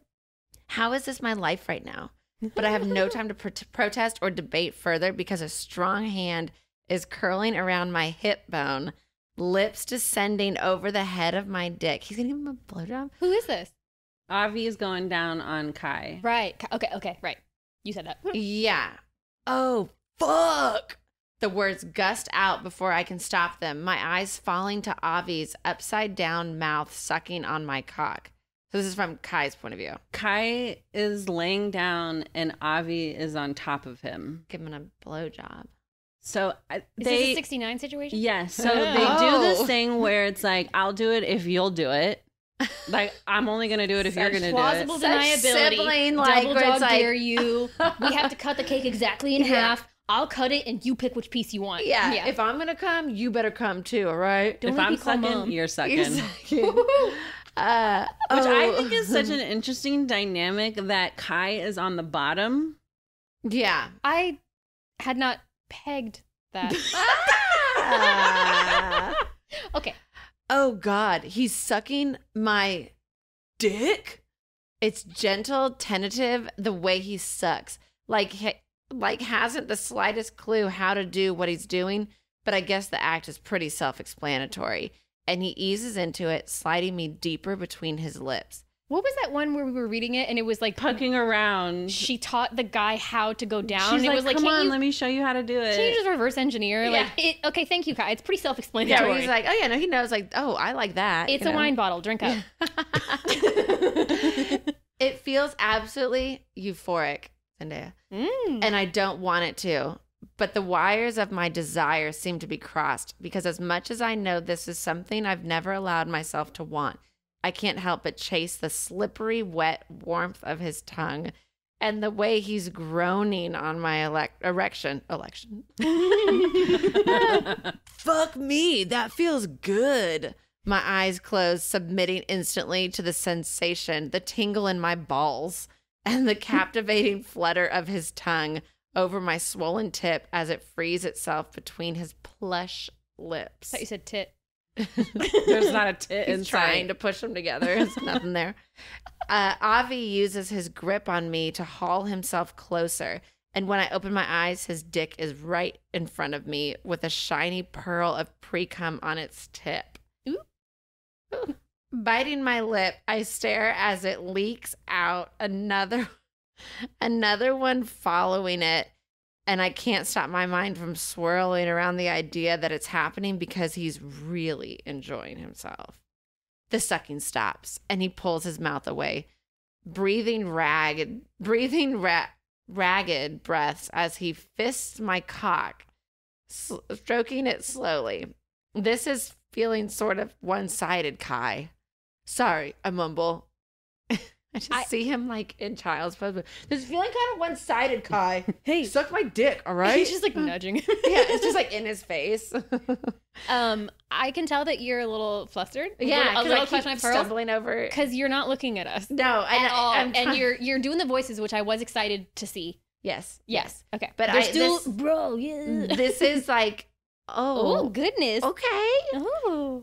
How is this my life right now? But I have no time to protest or debate further because a strong hand is curling around my hip bone, lips descending over the head of my dick. He's gonna give him a blowjob. Who is this? Avi is going down on Kai. Right. Okay. Right. You said that. Yeah. Oh, fuck. The words gust out before I can stop them, my eyes falling to Avi's upside down mouth sucking on my cock. So this is from Kai's point of view. Kai is laying down and Avi is on top of him. Give him a blowjob. So Is this a 69 situation? yes. So they do this Oh. thing where it's like, I'll do it if you'll do it. Like, I'm only going to do it if you're going to do it. Plausible Such deniability. sibling, like, Double where dog it's like- dare you. We have to cut the cake exactly in half. I'll cut it and you pick which piece you want. Yeah. If I'm gonna come, you better come too. All right. Don't If make I'm me call sucking, Mom. you're sucking. You're sucking. Which I think oh. is such an interesting dynamic that Kai is on the bottom. Yeah. I had not pegged that. Okay. Oh God, he's sucking my dick. It's gentle, tentative. The way he sucks, like hasn't the slightest clue how to do what he's doing. But I guess the act is pretty self-explanatory, and he eases into it, sliding me deeper between his lips. What was that one where we were reading it and it was like Pucking around. she taught the guy how to go down? She's and it like, was like, come can't on, you, let me show you how to do it. can you just reverse engineer? Yeah. Like, okay, thank you, Kai. It's pretty Yeah, self-explanatory. where he's like, oh yeah, no, he knows. Like, oh, I like that. it's you a know? wine bottle. Drink up. It feels absolutely euphoric, Zendaya. And I don't want it to. But the wires of my desire seem to be crossed because as much as I know this is something I've never allowed myself to want, I can't help but chase the slippery, wet warmth of his tongue and the way he's groaning on my erection. Fuck me. That feels good. My eyes closed, submitting instantly to the sensation, the tingle in my balls, and the captivating flutter of his tongue over my swollen tip as it frees itself between his plush lips. I thought you said tit. There's not a tit He's inside. trying to push them together. There's nothing there. Avi uses his grip on me to haul himself closer. And when I open my eyes, his dick is right in front of me with a shiny pearl of pre-cum on its tip. Ooh. Biting my lip, I stare as it leaks out another one following it. And I can't stop my mind from swirling around the idea that it's happening because he's really enjoying himself. The sucking stops and he pulls his mouth away, breathing ragged breaths as he fists my cock, stroking it slowly. This is feeling sort of one-sided, Kai. Sorry, I mumble. I just see him like in child's pose. But this is feeling kind of one-sided, Kai. Hey, suck my dick, all right? He's just like nudging him. Yeah, it's just like in his face. I can tell that you're a little flustered. Yeah, a little I clutch keep my pearls stumbling over. because you're not looking at us No, at all, I'm and you're doing the voices, which I was excited to see. yes. Okay, But They're still, this, bro. Yeah. this is like, Oh goodness. okay. Oh.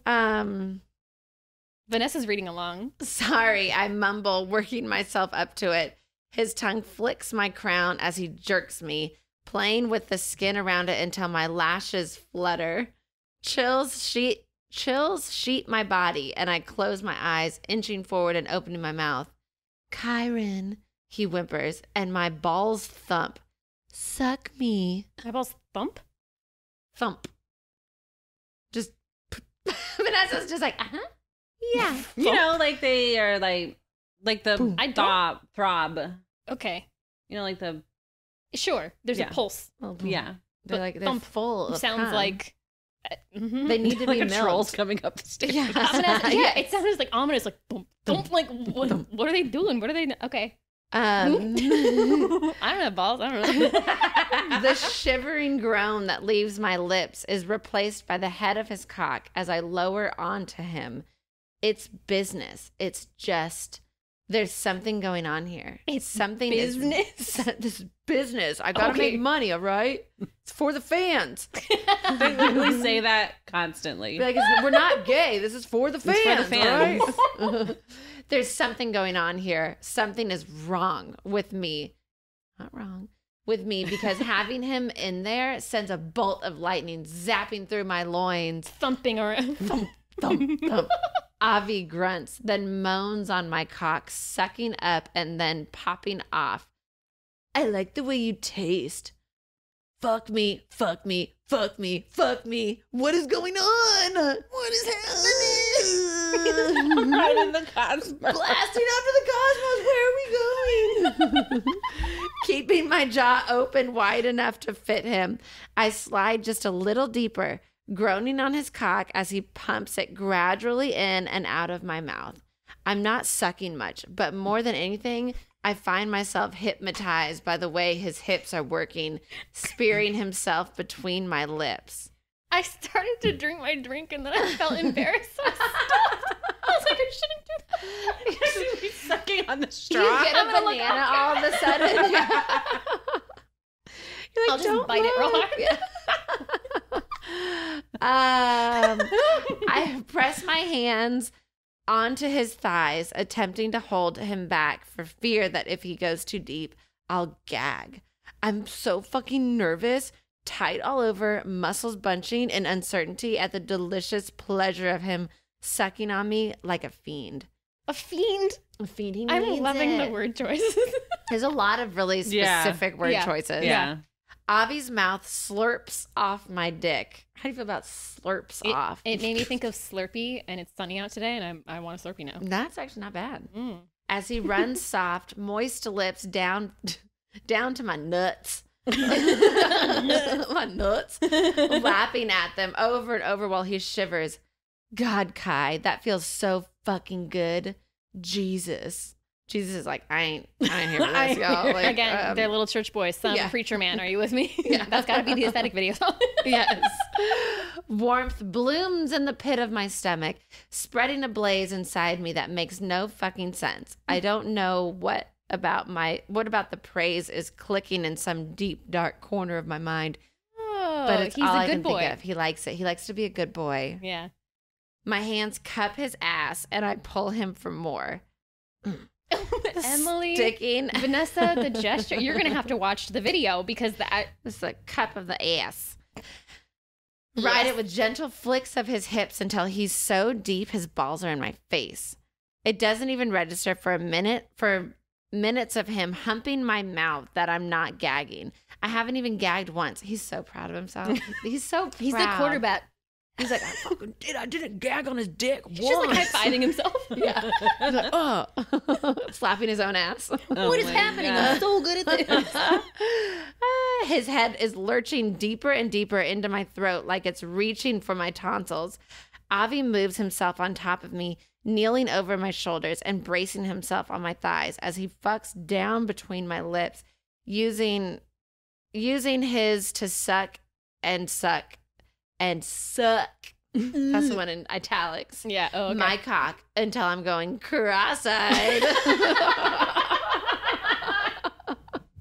Vanessa's reading along. Sorry, I mumble, working myself up to it. His tongue flicks my crown as he jerks me, playing with the skin around it until my lashes flutter. Chills sheet my body, and I close my eyes, inching forward and opening my mouth. Kyron, he whimpers, and my balls thump. Suck me. My balls thump. Thump. Just Vanessa's just like, uh-huh. Yeah. You know, like they are like the Boom. I don't- throb. Okay, You know, like the sure. There's Yeah. a pulse. yeah. They're But like they're thump full of Sounds cum. like They need to like be a troll's milked. coming up the stairs. Yeah. ominous. Yeah, it sounded like ominous. Like thump, thump. Like what are they doing? What are they? Okay. I don't have balls. I don't know. The shivering groan that leaves my lips is replaced by the head of his cock as I lower onto him. It's business. It's just, there's something going on here. It's something business? This is business. I gotta Okay. make money, all right? It's for the fans. They literally say that constantly. Be like, we're not gay. This is for the fans. It's for the fans. all right? There's something going on here. Something is wrong with me. Not wrong. With me because having him in there sends a bolt of lightning zapping through my loins. Thumping around. Thump, thump. Avi grunts, then moans on my cock, sucking up and then popping off. I like the way you taste. Fuck me, fuck me, fuck me, fuck me. What is going on? What is happening? Right in the cosmos. Blasting up to the cosmos. Where are we going? Keeping my jaw open wide enough to fit him, I slide just a little deeper, groaning on his cock as he pumps it gradually in and out of my mouth. I'm not sucking much, but more than anything, I find myself hypnotized by the way his hips are working, spearing himself between my lips. I started to drink my drink and then I felt embarrassed. So I stopped. I was like, I shouldn't do that. You see me sucking on the straw. You get a banana all of a sudden. You're like, I'll just don't bite it real look. I press my hands onto his thighs, attempting to hold him back for fear that if he goes too deep, I'll gag. I'm so fucking nervous, tight all over, muscles bunching in uncertainty at the delicious pleasure of him sucking on me like a fiend. A fiend? A fiend, he I'm means loving it. the word choices. There's a lot of really specific word Yeah. choices. Yeah. Avi's mouth slurps off my dick. How do you feel about slurps off? It made me think of Slurpee, and it's sunny out today, and I want a Slurpee now. That's actually not bad. Mm. As he runs soft, moist lips down to my nuts. My nuts. Lapping at them over and over while he shivers. God, Kai, that feels so fucking good. Jesus. Jesus is like, I ain't here for this, y'all. Like, Again, they're little church boys. Son of a preacher man. Are you with me? Yeah. That's got to be the aesthetic video song. Yes. Warmth blooms in the pit of my stomach, spreading a blaze inside me that makes no fucking sense. I don't know what about the praise is clicking in some deep, dark corner of my mind, Oh, but it's he's all a I good can boy. think of. He likes it. He likes to be a good boy. Yeah. My hands cup his ass and I pull him for more. Emily, Sticking. Vanessa, the gesture. You're going to have to watch the video because This is a cup of the ass. Yes. Ride it with gentle flicks of his hips until he's so deep his balls are in my face. It doesn't even register for minutes of him humping my mouth that I'm not gagging. I haven't even gagged once. He's so proud of himself. He's so proud. he's the quarterback. He's like, I didn't gag on his dick once. He's just like high-fiving himself. Yeah. He's like, oh. Slapping his own ass. Oh What is my happening? God. I'm so good at this. His head is lurching deeper and deeper into my throat like it's reaching for my tonsils. Avi moves himself on top of me, kneeling over my shoulders and bracing himself on my thighs as he fucks down between my lips, using his to suck and suck and suck. That's the one in italics. Yeah. Oh, okay. My cock until I'm going cross-eyed.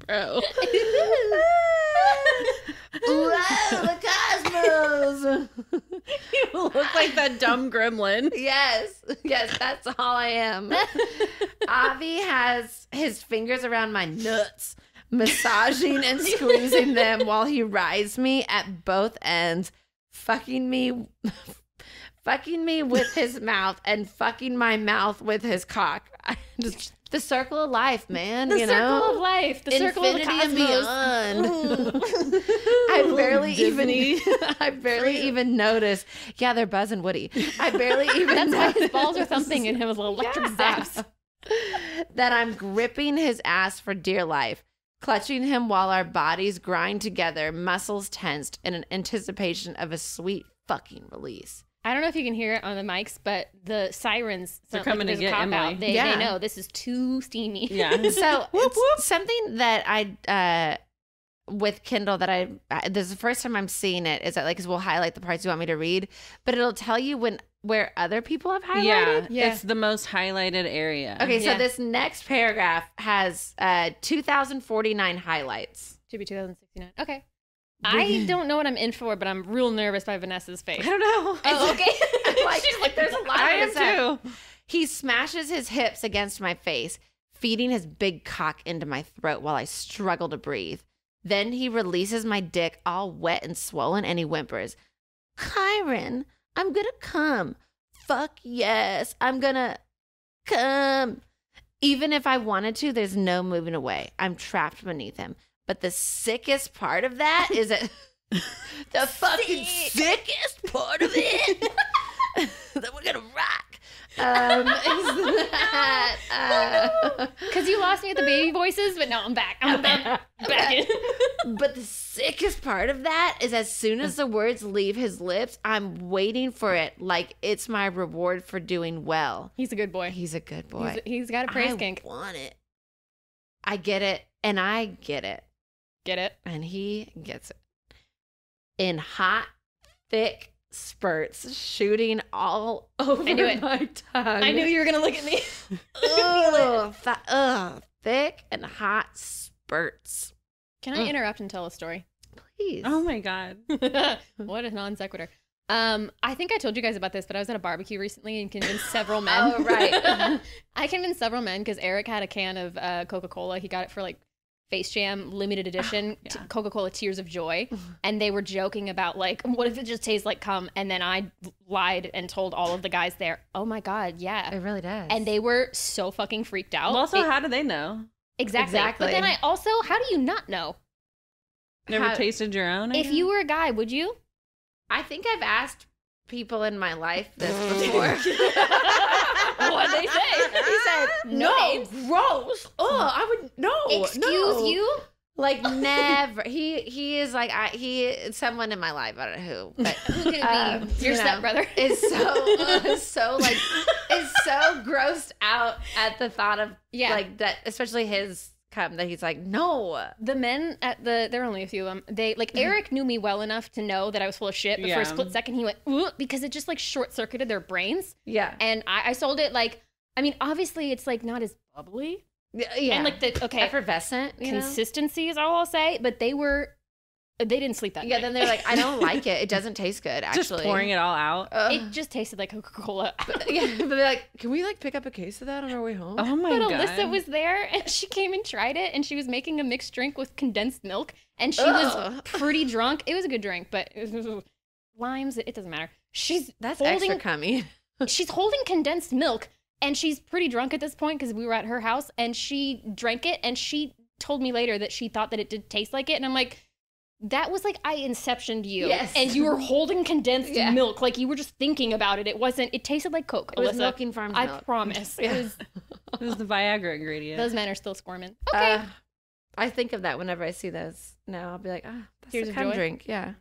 Bro. Whoa, the cosmos. You look like that dumb gremlin. Yes, that's all I am. Avi has his fingers around my nuts, massaging and squeezing them while he rides me at both ends, fucking me with his mouth and fucking my mouth with his cock. Just the circle of life, man. The you circle know? of life. The circle of the Infinity and cosmos. beyond. I barely even noticed. Yeah, they're Buzz and Woody. I barely even That's why his noticed balls are thumping in him with little electric zaps. that I'm gripping his ass for dear life, clutching him while our bodies grind together, muscles tensed in an anticipation of a sweet fucking release. I don't know if you can hear it on the mics, but the sirens They're sound coming to there's a get cop Emily. out. They Yeah. know this is too steamy. Yeah. So it's something that I with Kindle that this is the first time I'm seeing it is that like 'cause we'll highlight the parts you want me to read, but it'll tell you where other people have highlighted. Yeah. It's the most highlighted area. Okay, so Yeah. this next paragraph has 2,049 highlights. Should be 2069. Okay. I don't know what I'm in for, but I'm real nervous by Vanessa's face. I don't know. Oh, okay. Like, She's like, there's a lot I of am this stuff. too. He smashes his hips against my face, feeding his big cock into my throat while I struggle to breathe. Then he releases my dick all wet and swollen and he whimpers, Kyron, I'm gonna come. Fuck yes, I'm gonna come. Even if I wanted to, there's no moving away. I'm trapped beneath him. But the sickest part of that is that the fucking sickest part of it that we're gonna rock. Is that Because you lost me at the baby voices, but no, I'm back. I'm back in. But the sickest part of that is as soon as the words leave his lips, I'm waiting for it like it's my reward for doing well. He's a good boy. He's a good boy. He's got a praise kink. I want it. I get it, and I get it. Get it? And he gets it. In hot, thick spurts, shooting all over I knew it. my tongue. I knew you were going to look at me. Thick and hot spurts. Can I interrupt and tell a story? Please. Oh my God. What a non sequitur. I think I told you guys about this, but I was at a barbecue recently and convinced several men. Oh, right. I convinced several men because Eric had a can of Coca-Cola. He got it for like Face Jam limited edition Coca-Cola Tears of Joy. And they were joking about like, what if it just tastes like cum? And then I lied and told all of the guys there, oh my God, yeah. It really does. And they were so fucking freaked out. Well, also, how do they know? Exactly. But then I also, how do you not know? Never tasted your own? If you were a guy, would you? I think I've asked people in my life this before. What'd they say? He said, No names. gross. Oh, I would, no. Excuse you? Like, never. He is like, he is someone in my life. I don't know who. But Who could it be? Your stepbrother. Is so grossed out at the thought of, like, that, especially his cum, that he's like, no. The men there are only a few of them. They, like, Eric knew me well enough to know that I was full of shit. But for a split second, he went, ooh, because it just, like, short-circuited their brains. Yeah. And I sold it, like, I mean, obviously, it's, like, not as bubbly. Yeah. And, like, the, effervescent, consistency is all I'll say. But they didn't sleep that night. Then they're like, I don't like it. It doesn't taste good, actually. Just pouring it all out. It just tasted like Coca-Cola. But they're like, can we, like, pick up a case of that on our way home? Oh my But God. Alyssa was there, and she came and tried it, and she was making a mixed drink with condensed milk, and she was pretty drunk. It was a good drink, but limes, it doesn't matter. That's holding, extra cummy. She's holding condensed milk, and she's pretty drunk at this point because we were at her house, and she drank it, and she told me later that she thought that it did taste like it, and I'm like, that was like I inceptioned you. Yes. And you were holding condensed milk. Like you were just thinking about it. It tasted like Coke, It was Alyssa. Milking Farms I milk. promise. It was the Viagra ingredient. Those men are still squirming. Okay. I think of that whenever I see those now. I'll be like, that's Tears a of cum joy? drink. Yeah.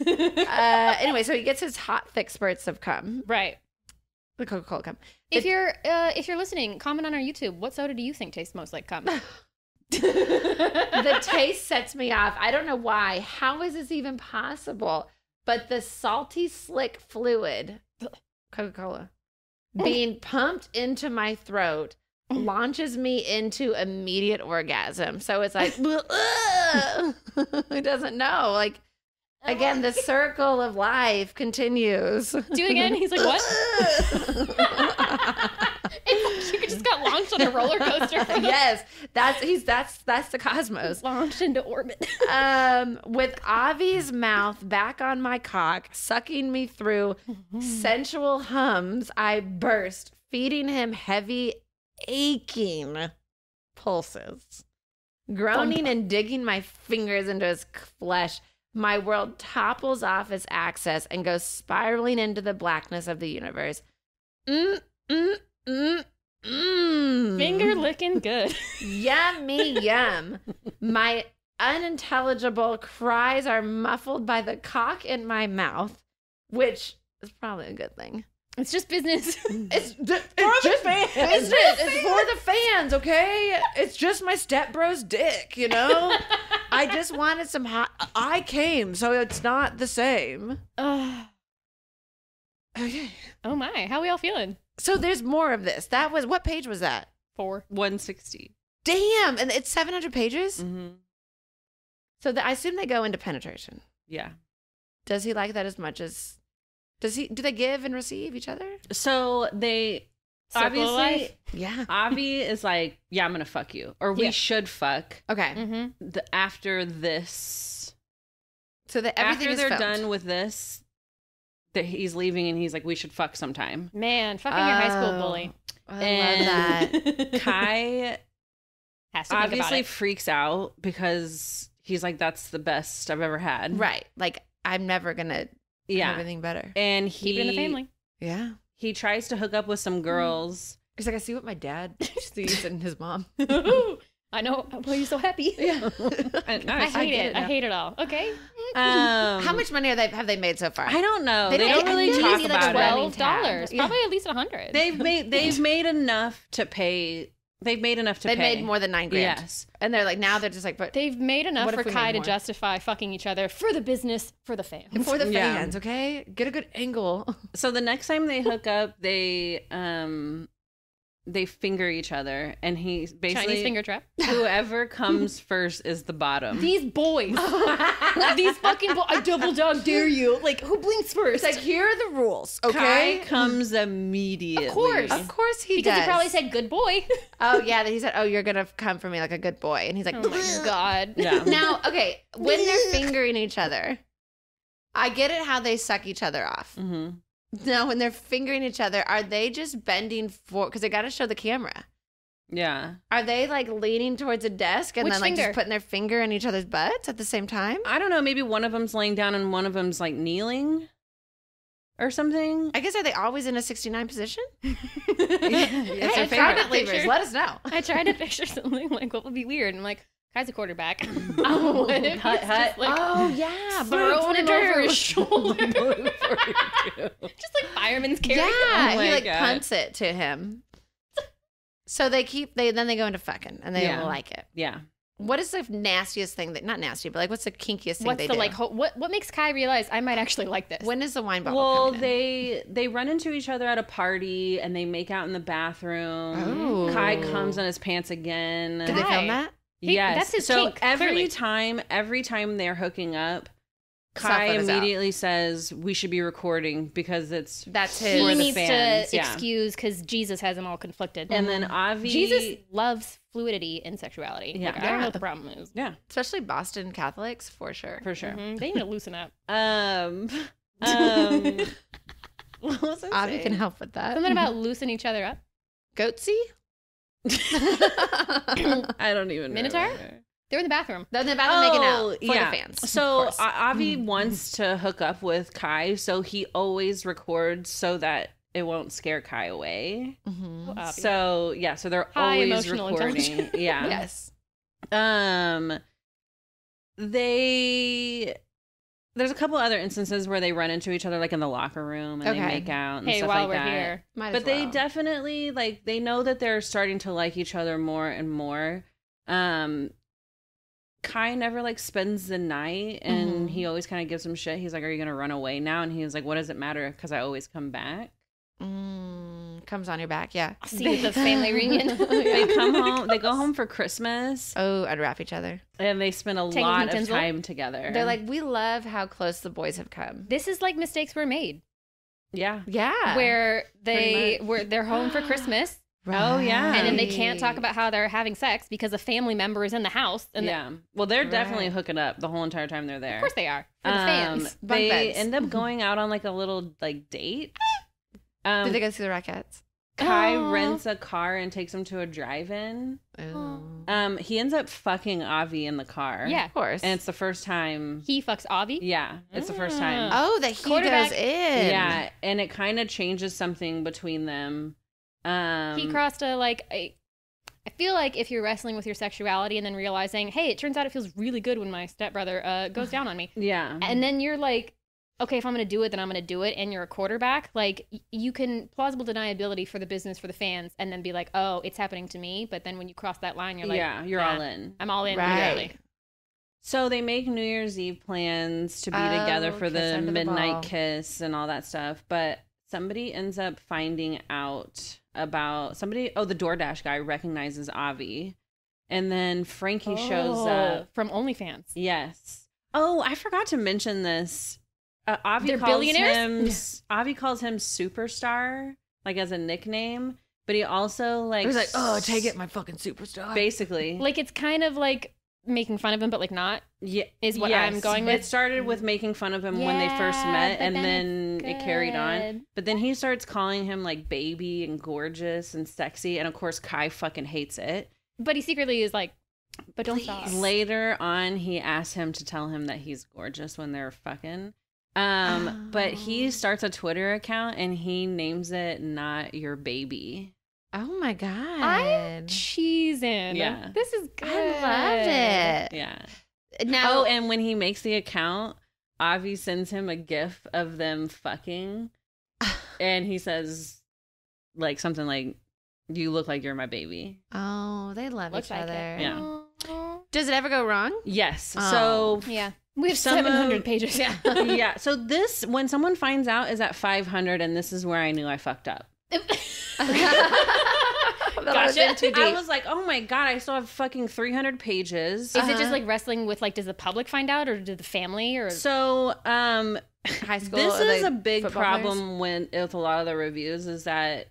Anyway, so he gets his hot, thick spurts of cum. Right. The Coca-Cola cum. If you're listening, comment on our YouTube. What soda do you think tastes most like cum? The taste sets me off. I don't know why. How is this even possible? But the salty, slick fluid, Coca-Cola, being pumped into my throat launches me into immediate orgasm. So it's like, it doesn't know. Like, again, the circle of life continues. Do it again. He's like, what? It's like you just got launched on a roller coaster. Yes, that's the cosmos. Launched into orbit. With Avi's mouth back on my cock, sucking me through sensual hums, I burst, feeding him heavy, aching pulses. Groaning and digging my fingers into his flesh, my world topples off its axis and goes spiraling into the blackness of the universe. Finger licking good. Yummy yum. My unintelligible cries are muffled by the cock in my mouth, which is probably a good thing. It's just business. It's just business. It's for the fans, okay? It's just my stepbro's dick, you know? I just wanted some hot. I came, so it's not the same. Okay. Oh my, how we all feeling? So there's more of this. That was, what page was that? 160. Damn, and it's 700 pages? Mm-hmm. So I assume they go into penetration. Yeah. Does he like that as much as... do they give and receive each other? So they... Circle of obviously, life. Yeah. Avi is like, yeah, I'm going to fuck you. Or we Yeah. should fuck. Okay. Mm-hmm. After this... So that everything after is they're filmed. done with this, that he's leaving and he's like, we should fuck sometime. Man, fucking your high school bully. I love that. Kai Has to think obviously about it. freaks out because he's like, that's the best I've ever had. Right. Like, I'm never going to have Yeah. anything better. And Keep it in the family. Yeah. He tries to hook up with some girls. He's like, I see what my dad sees and his mom. I know. Why are you so happy? Yeah. I hate it. I hate it all. Okay. How much money have they made so far? I don't know. They They don't don't- really I feel talk like it's about like it. $12. Yeah. Probably at least 100. They've made enough to pay. They've made enough to They pay. made more than $9,000. Yes. And they're like, now they're just like, but They've made enough What if for we Kai made to more? justify fucking each other for the business, for the fans. for the Yeah. fans, okay? Get a good angle. So the next time they hook up, they finger each other, and he basically Chinese finger trap. whoever comes first is the bottom. These boys. These fucking boys. I double dog dare you. Like, who blinks first? It's like, here are the rules, Kai okay? comes immediately. Of course. Of course he because does. he probably said good boy. oh, yeah. He said, oh, you're going to come for me like a good boy. And he's like, Oh my God. Yeah. Now, okay, when they're fingering each other, I get it how they suck each other off. hmm Now, when they're fingering each other, are they just bending forward? Because they got to show the camera. Yeah. Are they like leaning towards a desk and Which then like finger? just putting their finger in each other's butts at the same time? I don't know. Maybe one of them's laying down and one of them's like kneeling or something. I guess, are they always in a 69 position? It's Hey, their tried private to leavers, picture- let us know. I tried to picture something like what would be weird. And I'm like, Kai's a quarterback. Oh, what if Hut, he's hut. just like Oh, yeah. throwing it over his shoulder? favorite. Just like fireman's carry. Yeah, Oh he my like God. punts it to him. So then they go into fucking and they Yeah. like it. Yeah. What is the nastiest thing that, not nasty, but like what's the kinkiest thing What's they the do? like? What makes Kai realize I might actually like this? When is the wine bottle Well, coming in? they run into each other at a party and they make out in the bathroom. Oh. Kai comes on his pants again. Did they Kai. film that? Yes. That's his so kink, every clearly. time they're hooking up, Cell Kai phone is out. immediately says we should be recording because it's That's he his. For the needs fans, to yeah. excuse because Jesus has them all conflicted. and then Avi Jesus loves fluidity in sexuality. Yeah. Like, I don't know what the problem is. Yeah, Especially Boston Catholics, for sure. for sure. Mhm. They need to loosen up. What was I Avi saying? can help with that. Something about loosen each other up. Goatsy? I don't even Minotaur? remember. They're in the bathroom. They're in the bathroom making out for the fans. So of course. Avi wants to hook up with Kai, so he always records so that it won't scare Kai away. Mhm. Avi. So yeah, so they're High always emotional recording. intelligence. Yeah. Yes. There's a couple other instances where they run into each other, like in the locker room, and they Okay. make out and Hey, stuff while like we're that. here. Might But as they well. definitely like they know that they're starting to like each other more and more. Kai never like spends the night, and Mhm. he always kind of gives him shit. He's like, "Are you gonna run away now?" And he's like, "What does it matter? Because I always come back." Comes on your back, yeah. I'll see you at the family reunion. They come home. They go home for Christmas, Oh, unwrap each other. and they spend a Tangled lot and of Tinsel? time together. They're like, we love how close the boys have come. This is like mistakes were made, yeah. Yeah. where Pretty much. they're home for Christmas, Oh, yeah. and then they can't talk about how they're having sex because a family member is in the house. And Yeah. Well, they're definitely Right. hooking up the whole entire time they're there. of course they are for the fans. Bunk They beds. end up going out on like a little like date. Did they go see the Rockettes? Kai Aw. rents a car and takes him to a drive-in. Oh. He ends up fucking Avi in the car. Yeah, Of course. And it's the first time. he fucks Avi. Yeah, it's the first time. oh, that he Quarterback. goes in. Yeah, and it kind of changes something between them. He crossed a like. I feel like if you're wrestling with your sexuality and then realizing, hey, it turns out it feels really good when my stepbrother goes down on me, Yeah. and then you're like, okay, if I'm gonna do it, then I'm gonna do it, and you're a quarterback. Like you can plausible deniability for the business for the fans, and then be like, oh, it's happening to me. But then when you cross that line, you're like, yeah, you're nah, all in. I'm all in. Right. Immediately. So they make New Year's Eve plans to be together for kiss the under the midnight ball. kiss and all that stuff. But somebody ends up finding out about the DoorDash guy recognizes Avi. And then Frankie shows up. from OnlyFans. Yes. Oh, I forgot to mention this. Avi They're calls billionaires? Avi calls him Superstar, like as a nickname. But he also like He was like, oh, take it, my fucking superstar. basically. Like it's kind of like making fun of him, but like not. Yeah, is what I'm going It with. started with making fun of him when they first Yeah, met, but and then then it's it carried on. good. But then he starts calling him like baby and gorgeous and sexy, and of course Kai fucking hates it. But he secretly is like, but don't Please. stop. Later on, he asks him to tell him that he's gorgeous when they're fucking. But he starts a Twitter account and he names it Not Your Baby. Oh my God. I'm cheesing. Yeah. This is good. I love it. Yeah. Now, Oh, and when he makes the account, Avi sends him a gif of them fucking. And he says, like, something like, you look like you're my baby. oh, they love Looks each like other. it. Yeah. Does it ever go wrong? Yes. Oh. So, Yeah. We have Some of- 700 pages. Yeah. yeah. So this, when someone finds out, is at 500, and this is where I knew I fucked up. Gotcha. I was like, oh my God, I still have fucking 300 pages. Is it just like wrestling with like, does the public find out or did the family or? So, High school. this are is they a big football problem with a lot of the reviews is that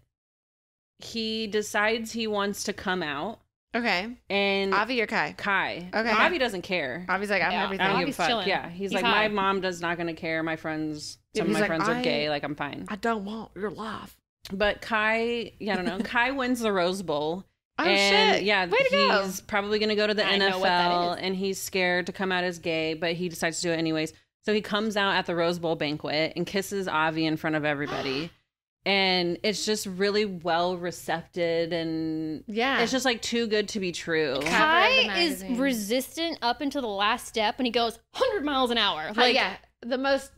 he decides he wants to come out, players? Okay. and Avi or Kai? Kai. Okay. Avi doesn't care. Avi's like, I'm Yeah. everything. I don't give a Avi's fuck. chilling. Yeah, he's He's like, high. my mom does not gonna care. My friends, Yeah, some of he's my like, friends are I- gay. Like, I'm fine. I don't want your life. But Kai, yeah, I don't know. Kai wins the Rose Bowl. Oh, and shit. yeah, Way to go. he's probably going to go to the I know what that NFL is. and he's scared to come out as gay, but he decides to do it anyways. So he comes out at the Rose Bowl banquet and kisses Avi in front of everybody. And it's just really well received, and Yeah. it's just like too good to be true. Cover of the Kai is magazine. resistant up until the last step and he goes 100 miles an hour. Like, yeah. The most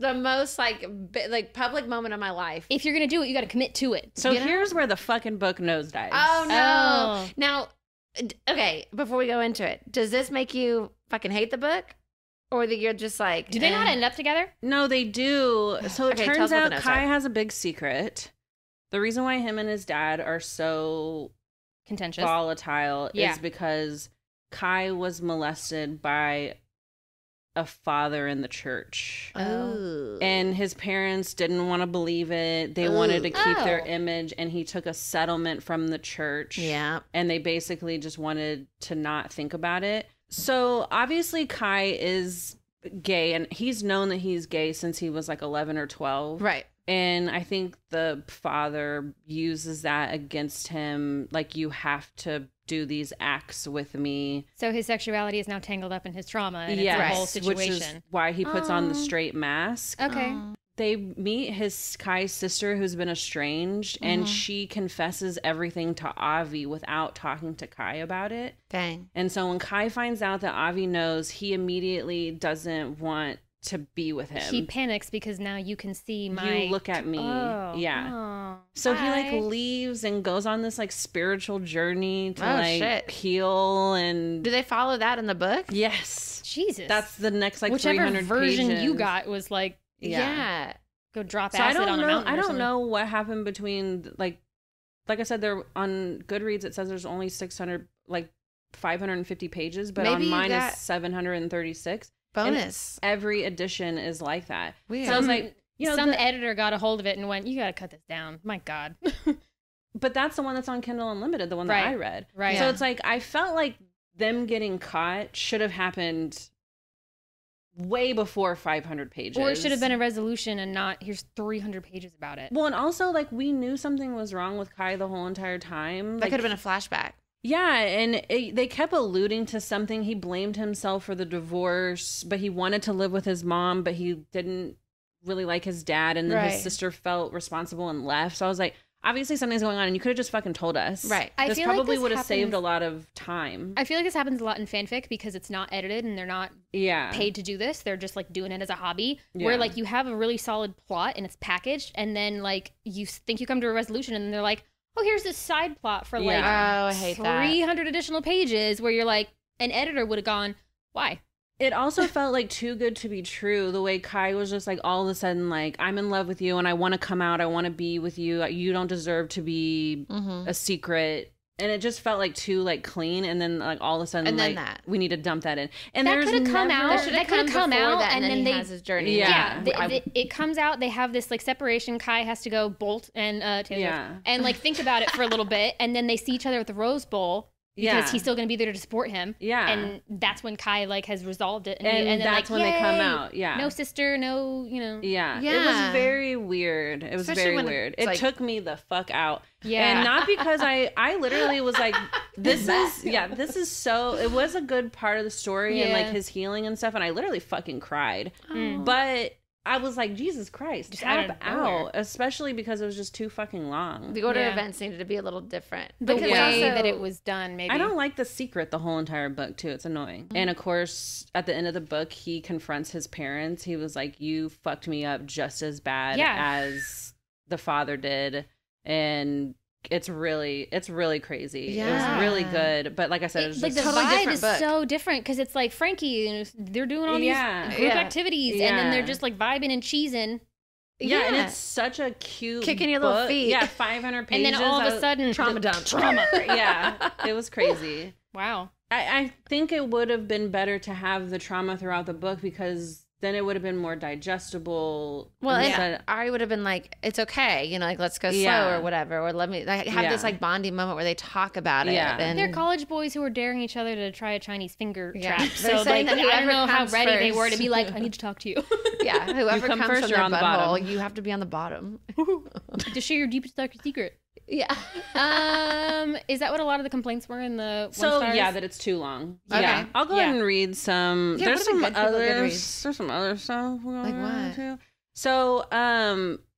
like public moment of my life. If you're going to do it, you got to commit to it. So You know? here's where the fucking book nosedives. Oh no. Oh. Now, okay, before we go into it, does this make you fucking hate the book? Or that you're just like, Do they not end up together? No, they do. So it Okay, tell turns us about out the notes, Kai sorry. has a big secret. The reason why him and his dad are so Contentious. volatile Yeah. is because Kai was molested by a father in the church. Oh. And his parents didn't want to believe it. They wanted to keep their Oh. image, and he took a settlement from the church. Yeah. And they basically just wanted to not think about it. So obviously Kai is gay, and he's known that he's gay since he was like 11 or 12. Right. And I think the father uses that against him. Like, you have to do these acts with me. So his sexuality is now tangled up in his trauma and Yes, it's a whole which is situation. why he puts on the Oh. straight mask. Okay. They meet Kai's sister, who's been estranged, and Mm-hmm. she confesses everything to Avi without talking to Kai about it. Dang. And so when Kai finds out that Avi knows, he immediately doesn't want to be with him. He panics because now you can see my. You look at me. Oh. Yeah. Oh. So he Bye. like leaves and goes on this like spiritual journey to Oh, like shit. heal and Do they follow that in the book? yes. Jesus. That's the next like whichever 300 version pages. you got was like Yeah. go drop So I acid don't on a know. mountain. I or don't something. know what happened between like I said, there on Goodreads it says there's only 600 like 550 pages, but Maybe on you mine got- is 736. Bonus. Every edition is like that. Weird. So I was Some- like, you know, some the- editor got a hold of it and went, "You got to cut this down." My God. but that's the one that's on Kindle Unlimited, the one Right. that I read. Right. So Yeah. it's like I felt like them getting caught should have happened way before 500 pages. Or it should have been a resolution and not here's 300 pages about it. Well, and also like we knew something was wrong with Kai the whole entire time. That Like, could have been a flashback. yeah, and they kept alluding to something. He blamed himself for the divorce, but he wanted to live with his mom, but he didn't really like his dad, and then Right. his sister felt responsible and left. So I was like, obviously something's going on, and you could have just fucking told us. Right. I This feel like probably this would have saved happens- a lot of time. I feel like this happens a lot in fanfic because it's not edited and they're not Yeah. paid to do this. They're just like doing it as a hobby Yeah. where like you have a really solid plot and it's packaged and then like you think you come to a resolution and then they're like, oh, here's this side plot for like Yeah. Oh, I hate that. 300 additional pages where you're like, an editor would have gone, why? It also felt like too good to be true. The way Kai was just like all of a sudden like, I'm in love with you and I want to come out. I want to be with you. You don't deserve to be Mm-hmm. a secret. And it just felt like too like clean. And then like all of a sudden And then like that. we need to dump that in. And That there's coulda come never- out. That should That have could've come come before out, that, and and then then he they- has his journey. Yeah. It comes out. They have this like separation. Kai has to go bolt and Taylor Yeah. and like think about it for a little bit, and then they see each other at the Rose Bowl because Yeah. he's still going to be there to support him. Yeah. and that's when Kai like has resolved it, And then, that's like, when they come yay! out. Yeah. No sister, no, you know. Yeah. It Yeah. was very weird. It was Especially very when weird. it's It like- took me the fuck out. Yeah. And not because I literally was like, this is so, it was a good part of the story and like Yeah. his healing and stuff. And I literally fucking cried. Mm. But I was like, Jesus Christ, Just out of tap nowhere. out. Especially because it was just too fucking long. The order Yeah. of events needed to be a little different. The Because way also- that it was done, maybe. I don't like the secret the whole entire book too. It's annoying. And of course, at the end of the book, he confronts his parents. He was like, "You fucked me up just as bad Yeah. as the father did," and it's really crazy. It Yeah. was really good, but like I said, it was like just the totally vibe different is book. so different because it's like Frankie and they're doing all these Yeah. group Yeah. activities and then they're Yeah. just like vibing and cheesing yeah, and it's such a cute Kicking your little book. feet. Yeah, 500 pages. and then all I of a was- sudden Trauma dump. trauma. yeah, it was crazy. Wow. I think it would have been better to have the trauma throughout the book because then it would have been more digestible. Well, and instead- Ari would have been like, "It's okay, you know, like let's go slow Yeah. or whatever, or let me like have this Yeah. like bonding moment where they talk about it." Yeah. And They're college boys who are daring each other to try a Chinese finger Yeah. trap. They're So saying like, that I don't whoever know how comes ready they were to first. be like, I need to talk to you. yeah, whoever come comes first, from you're their on the butthole, bottom. you have to be on the bottom. to share your deepest darkest secret. Yeah. Is that what a lot of the complaints were in the So one stars? yeah, that it's too long. Okay. Yeah, I'll go ahead and read some. Yeah, there's what are some the good people other. Goodreads? There's some other stuff going Like on what? too. So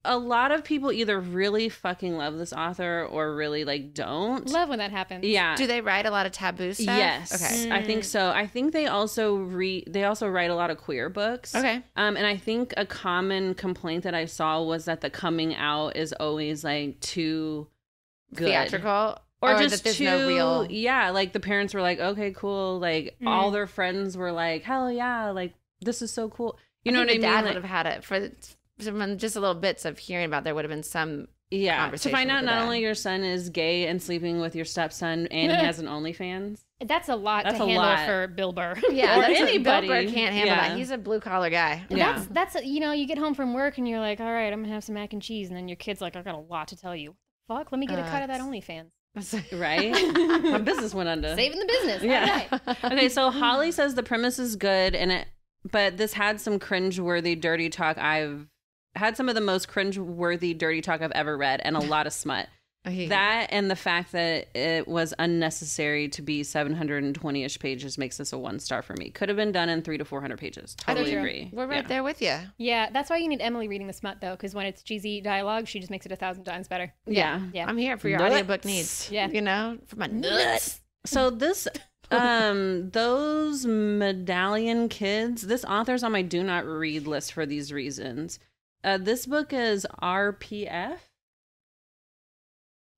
a lot of people either really fucking love this author or really like don't. Love when that happens. Yeah. Do they write a lot of taboo stuff? Yes. Okay. I think so. I think they also write a lot of queer books. Okay. And I think a common complaint that I saw was that the coming out is always like too good. Theatrical. Or that just there's too, no real. yeah, like the parents were like, okay, cool. Like all their friends were like, hell yeah, like this is so cool. You know what I think mean? the dad Like, would have had it for just a little bits of hearing about. There would have been some. yeah, to conversation find with out the not dad. only your son is gay and sleeping with your stepson and he has an OnlyFans. That's a lot That's to a handle lot. for Bill Burr. Yeah, Or that's anybody. Bill Burr can't handle Yeah. that. He's a blue collar guy. Yeah. That's you know, you get home from work and you're like, all right, I'm gonna have some mac and cheese, and then your kid's like, I got a lot to tell you. Fuck, let me get a cut of that OnlyFans. Right? My business went under. Saving the business. Yeah. All right. Okay, so Holly says the premise is good but this had some cringe-worthy dirty talk. I've had some of the most cringe-worthy dirty talk I've ever read and a lot of smut. That and the fact that it was unnecessary to be 720-ish pages makes this a 1 star for me. Could have been done in 300 to 400 pages. Totally agree. We're right Yeah. there with you. Yeah, that's why you need Emily reading the smut though, because when it's cheesy dialogue, she just makes it 1,000 times better. Yeah. Yeah. I'm here for your Nuts. audiobook needs. Yeah. You know, for my nuts. So this those medallion kids, this author's on my do not read list for these reasons. This book is RPF.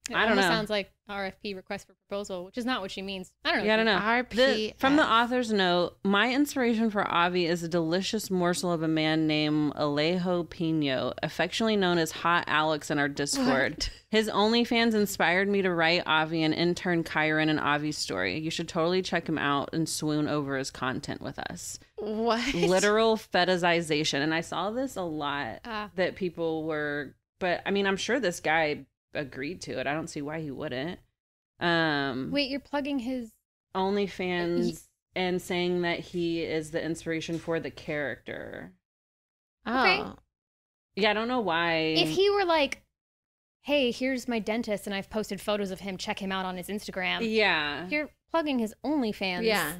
It I don't almost know. Sounds like RFP, request for proposal, which is not what she means. I don't know. Yeah, I don't know. RPF. From the author's note, my inspiration for Avi is a delicious morsel of a man named Alejo Pino, affectionately known as Hot Alex in our Discord. His OnlyFans inspired me to write Avi and intern Kyron and Avi's story. You should totally check him out and swoon over his content with us. What? Literal fetishization. And I saw this a lot that people were, but I mean, I'm sure this guy agreed to it. I don't see why he wouldn't. Wait, you're plugging his. OnlyFans and saying that he is the inspiration for the character. Oh. Okay. Yeah, I don't know why. If he were like, hey, here's my dentist and I've posted photos of him, check him out on his Instagram. Yeah. You're plugging his OnlyFans. Yeah.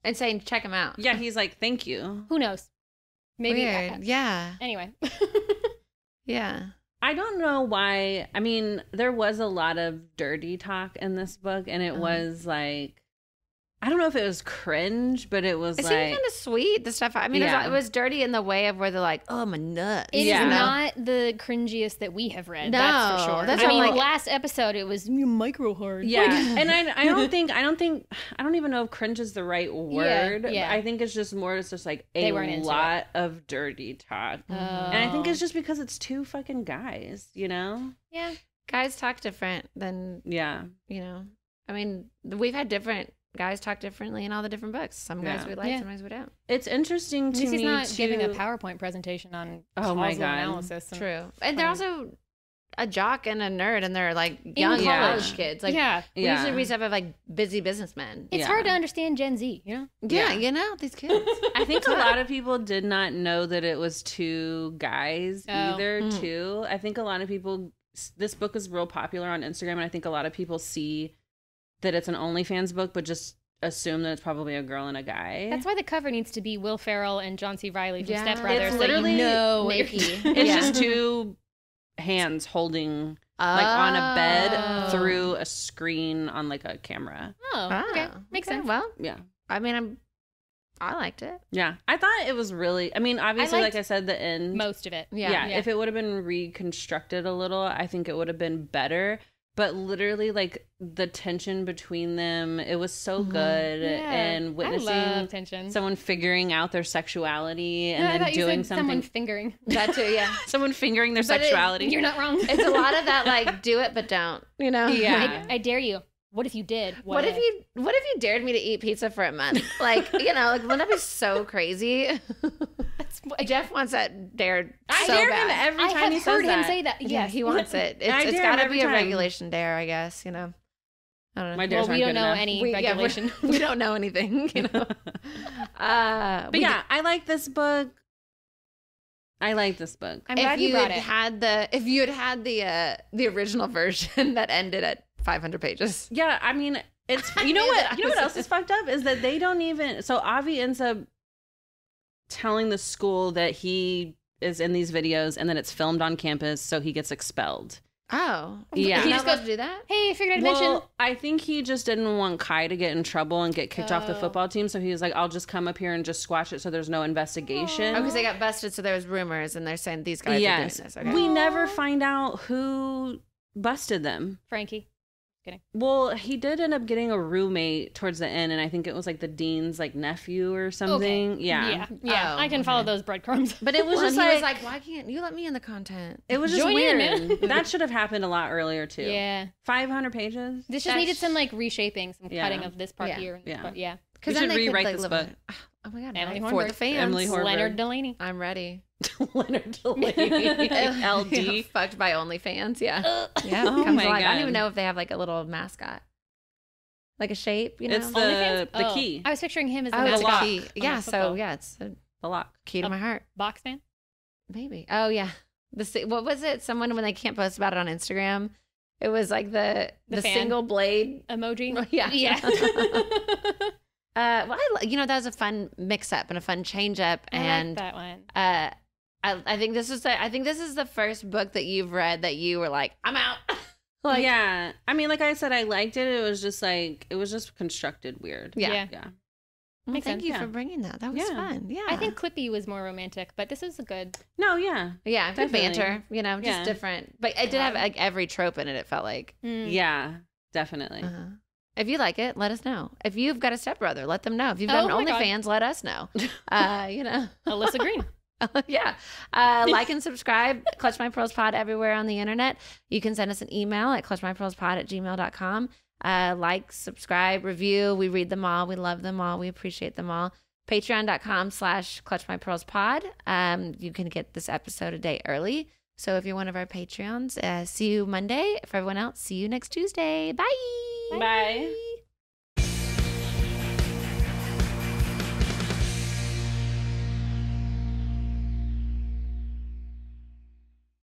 And saying, check him out. Yeah, he's like, thank you. Who knows? Maybe. Weird. Yeah. Anyway. Yeah. I don't know why. I mean, there was a lot of dirty talk in this book, and it was like, I don't know if it was cringe, but it was It like, seemed kind of sweet, the stuff. I mean, Yeah. it was dirty in the way of where they're like, oh, my nuts. It is Yeah. not the cringiest that we have read. No, That's for sure. that's I what mean, I'm like- last episode it was micro hard. yeah. And I don't even know if cringe is the right word. yeah. I think it's just more, it's just like They a weren't into lot of dirty talk. Oh. And I think it's just because it's two fucking guys, you know? Yeah. Guys talk different than, Yeah. you know, I mean, we've had different guys talk differently in all the different books. Some guys Yeah. we like, Yeah. sometimes we don't. It's interesting At to least me he's not too. giving a PowerPoint presentation on Oh my causal God. analysis. And, True. And they're also a jock and a nerd, and they're like young college. college kids. Like, yeah. we Yeah. usually read stuff of like busy businessmen. It's Yeah. hard to understand Gen Z, you know? Yeah, Yeah. you know, these kids. I think a lot of people did not know that it was two guys Oh. either, too. I think a lot of people, this book is real popular on Instagram, and I think a lot of people see that it's an OnlyFans book, but just assume that it's probably a girl and a guy. That's why the cover needs to be Will Ferrell and John C. Reilly from Yeah. Step Brothers. It's so literally you know naked. It's Yeah. just two hands holding like on a bed through a screen on like a camera. Oh, okay. Makes sense. Well, Yeah. I mean, I liked it. Yeah. I thought it was really, I mean, obviously, liked like I said, the end. Most of it. Yeah. If it would have been reconstructed a little, I think it would have been better. But literally, like the tension between them, it was so good. And I witnessing love tension. someone figuring out their sexuality and No, I then thought you doing said someone something. fingering. That too, yeah. Someone fingering their But it- sexuality. You're not wrong. It's a lot of that, like, do it but don't. You know? Yeah. I dare you. What if you did? What if you dared me to eat pizza for a month? Like, you know, like, wouldn't that be so crazy? Jeff wants that dared I so dare bad. him every I time have he heard says him that. say that. Yeah, Yes, he wants it. I It's dare got him to every be a time. regulation dare, I guess, you know. I don't know. My Well, dares we aren't don't good know enough. any we regulation. we don't know anything, you know. But yeah, I like this book. I like this book. I'm glad you brought it. if you had the original version that ended at 500 pages. Yeah, I mean, it's you know knew that what I you know what was- else is fucked up is that they don't even. So Avi ends up telling the school that he is in these videos and that it's filmed on campus, so he gets expelled. Oh, Yeah. He He just just goes to do that. Hey, I figured I'd mention. Well, I think he just didn't want Kai to get in trouble and get kicked off the Oh. football team, so he was like, "I'll just come up here and just squash it, so there's no investigation." Oh, because they got busted, so there was rumors, and they're saying these guys are doing Yes, this. Okay. we never find out who busted them. Frankie. Well, he did end up getting a roommate towards the end, and I think it was like the dean's like nephew or something. Yeah. Yeah. Oh, I can follow okay. those breadcrumbs. But it was Well, just and he like, was like, why can't you let me in the content? it was just Join weird. in, man. That should have happened a lot earlier too. Yeah. 500 pages. This just That's- needed some like reshaping, some Yeah. cutting of this part Yeah. here. And this Yeah. part. Yeah. Because We then should they could, rewrite like, this live book. on it. Oh my god, Emily right? For Hornberg. the fans. Emily Hornberg. Leonard Delaney. I'm ready. Leonard Delaney, LD. Fucked by OnlyFans. Yeah. Yeah. Oh comes my alive. I don't God. even know if they have like a little mascot, like a shape. You know. It's OnlyFans? the Oh, key, I was picturing him as the oh, it's mascot. a key. on Yeah. the So football. yeah, it's a the lock. key to my heart. Box fan. Maybe. Oh yeah. What was it? Someone when they can't post about it on Instagram, it was like the fan. single blade. Emoji. Yeah. Yeah. Well, that was a fun mix up and a fun change up, I and like that one. I think this is the first book that you've read that you were like, I'm out. Like, Yeah, I mean, like I said, I liked it. It was just constructed weird. Yeah. Yeah. Yeah. Well, Makes thank sense. you Yeah. for bringing that. That was Yeah. fun. Yeah. I think Clippy was more romantic, but this is a good. No, yeah, yeah, good definitely. banter. Just Yeah. different. But it did have like every trope in it. It felt like. yeah, definitely. Uh-huh. If you like it, let us know. If you've got a stepbrother, let them know. If you've Oh got an my God. OnlyFans, let us know. Alyssa Green. Yeah. Like and subscribe. Clutch My Pearls Pod everywhere on the internet. You can send us an email at clutchmypearlspod@gmail.com. Like, subscribe, review. We read them all. We love them all. We appreciate them all. Patreon.com/clutchmypearlspod. You can get this episode a day early. So if you're one of our Patreons, see you Monday. For everyone else, see you next Tuesday. Bye. Bye.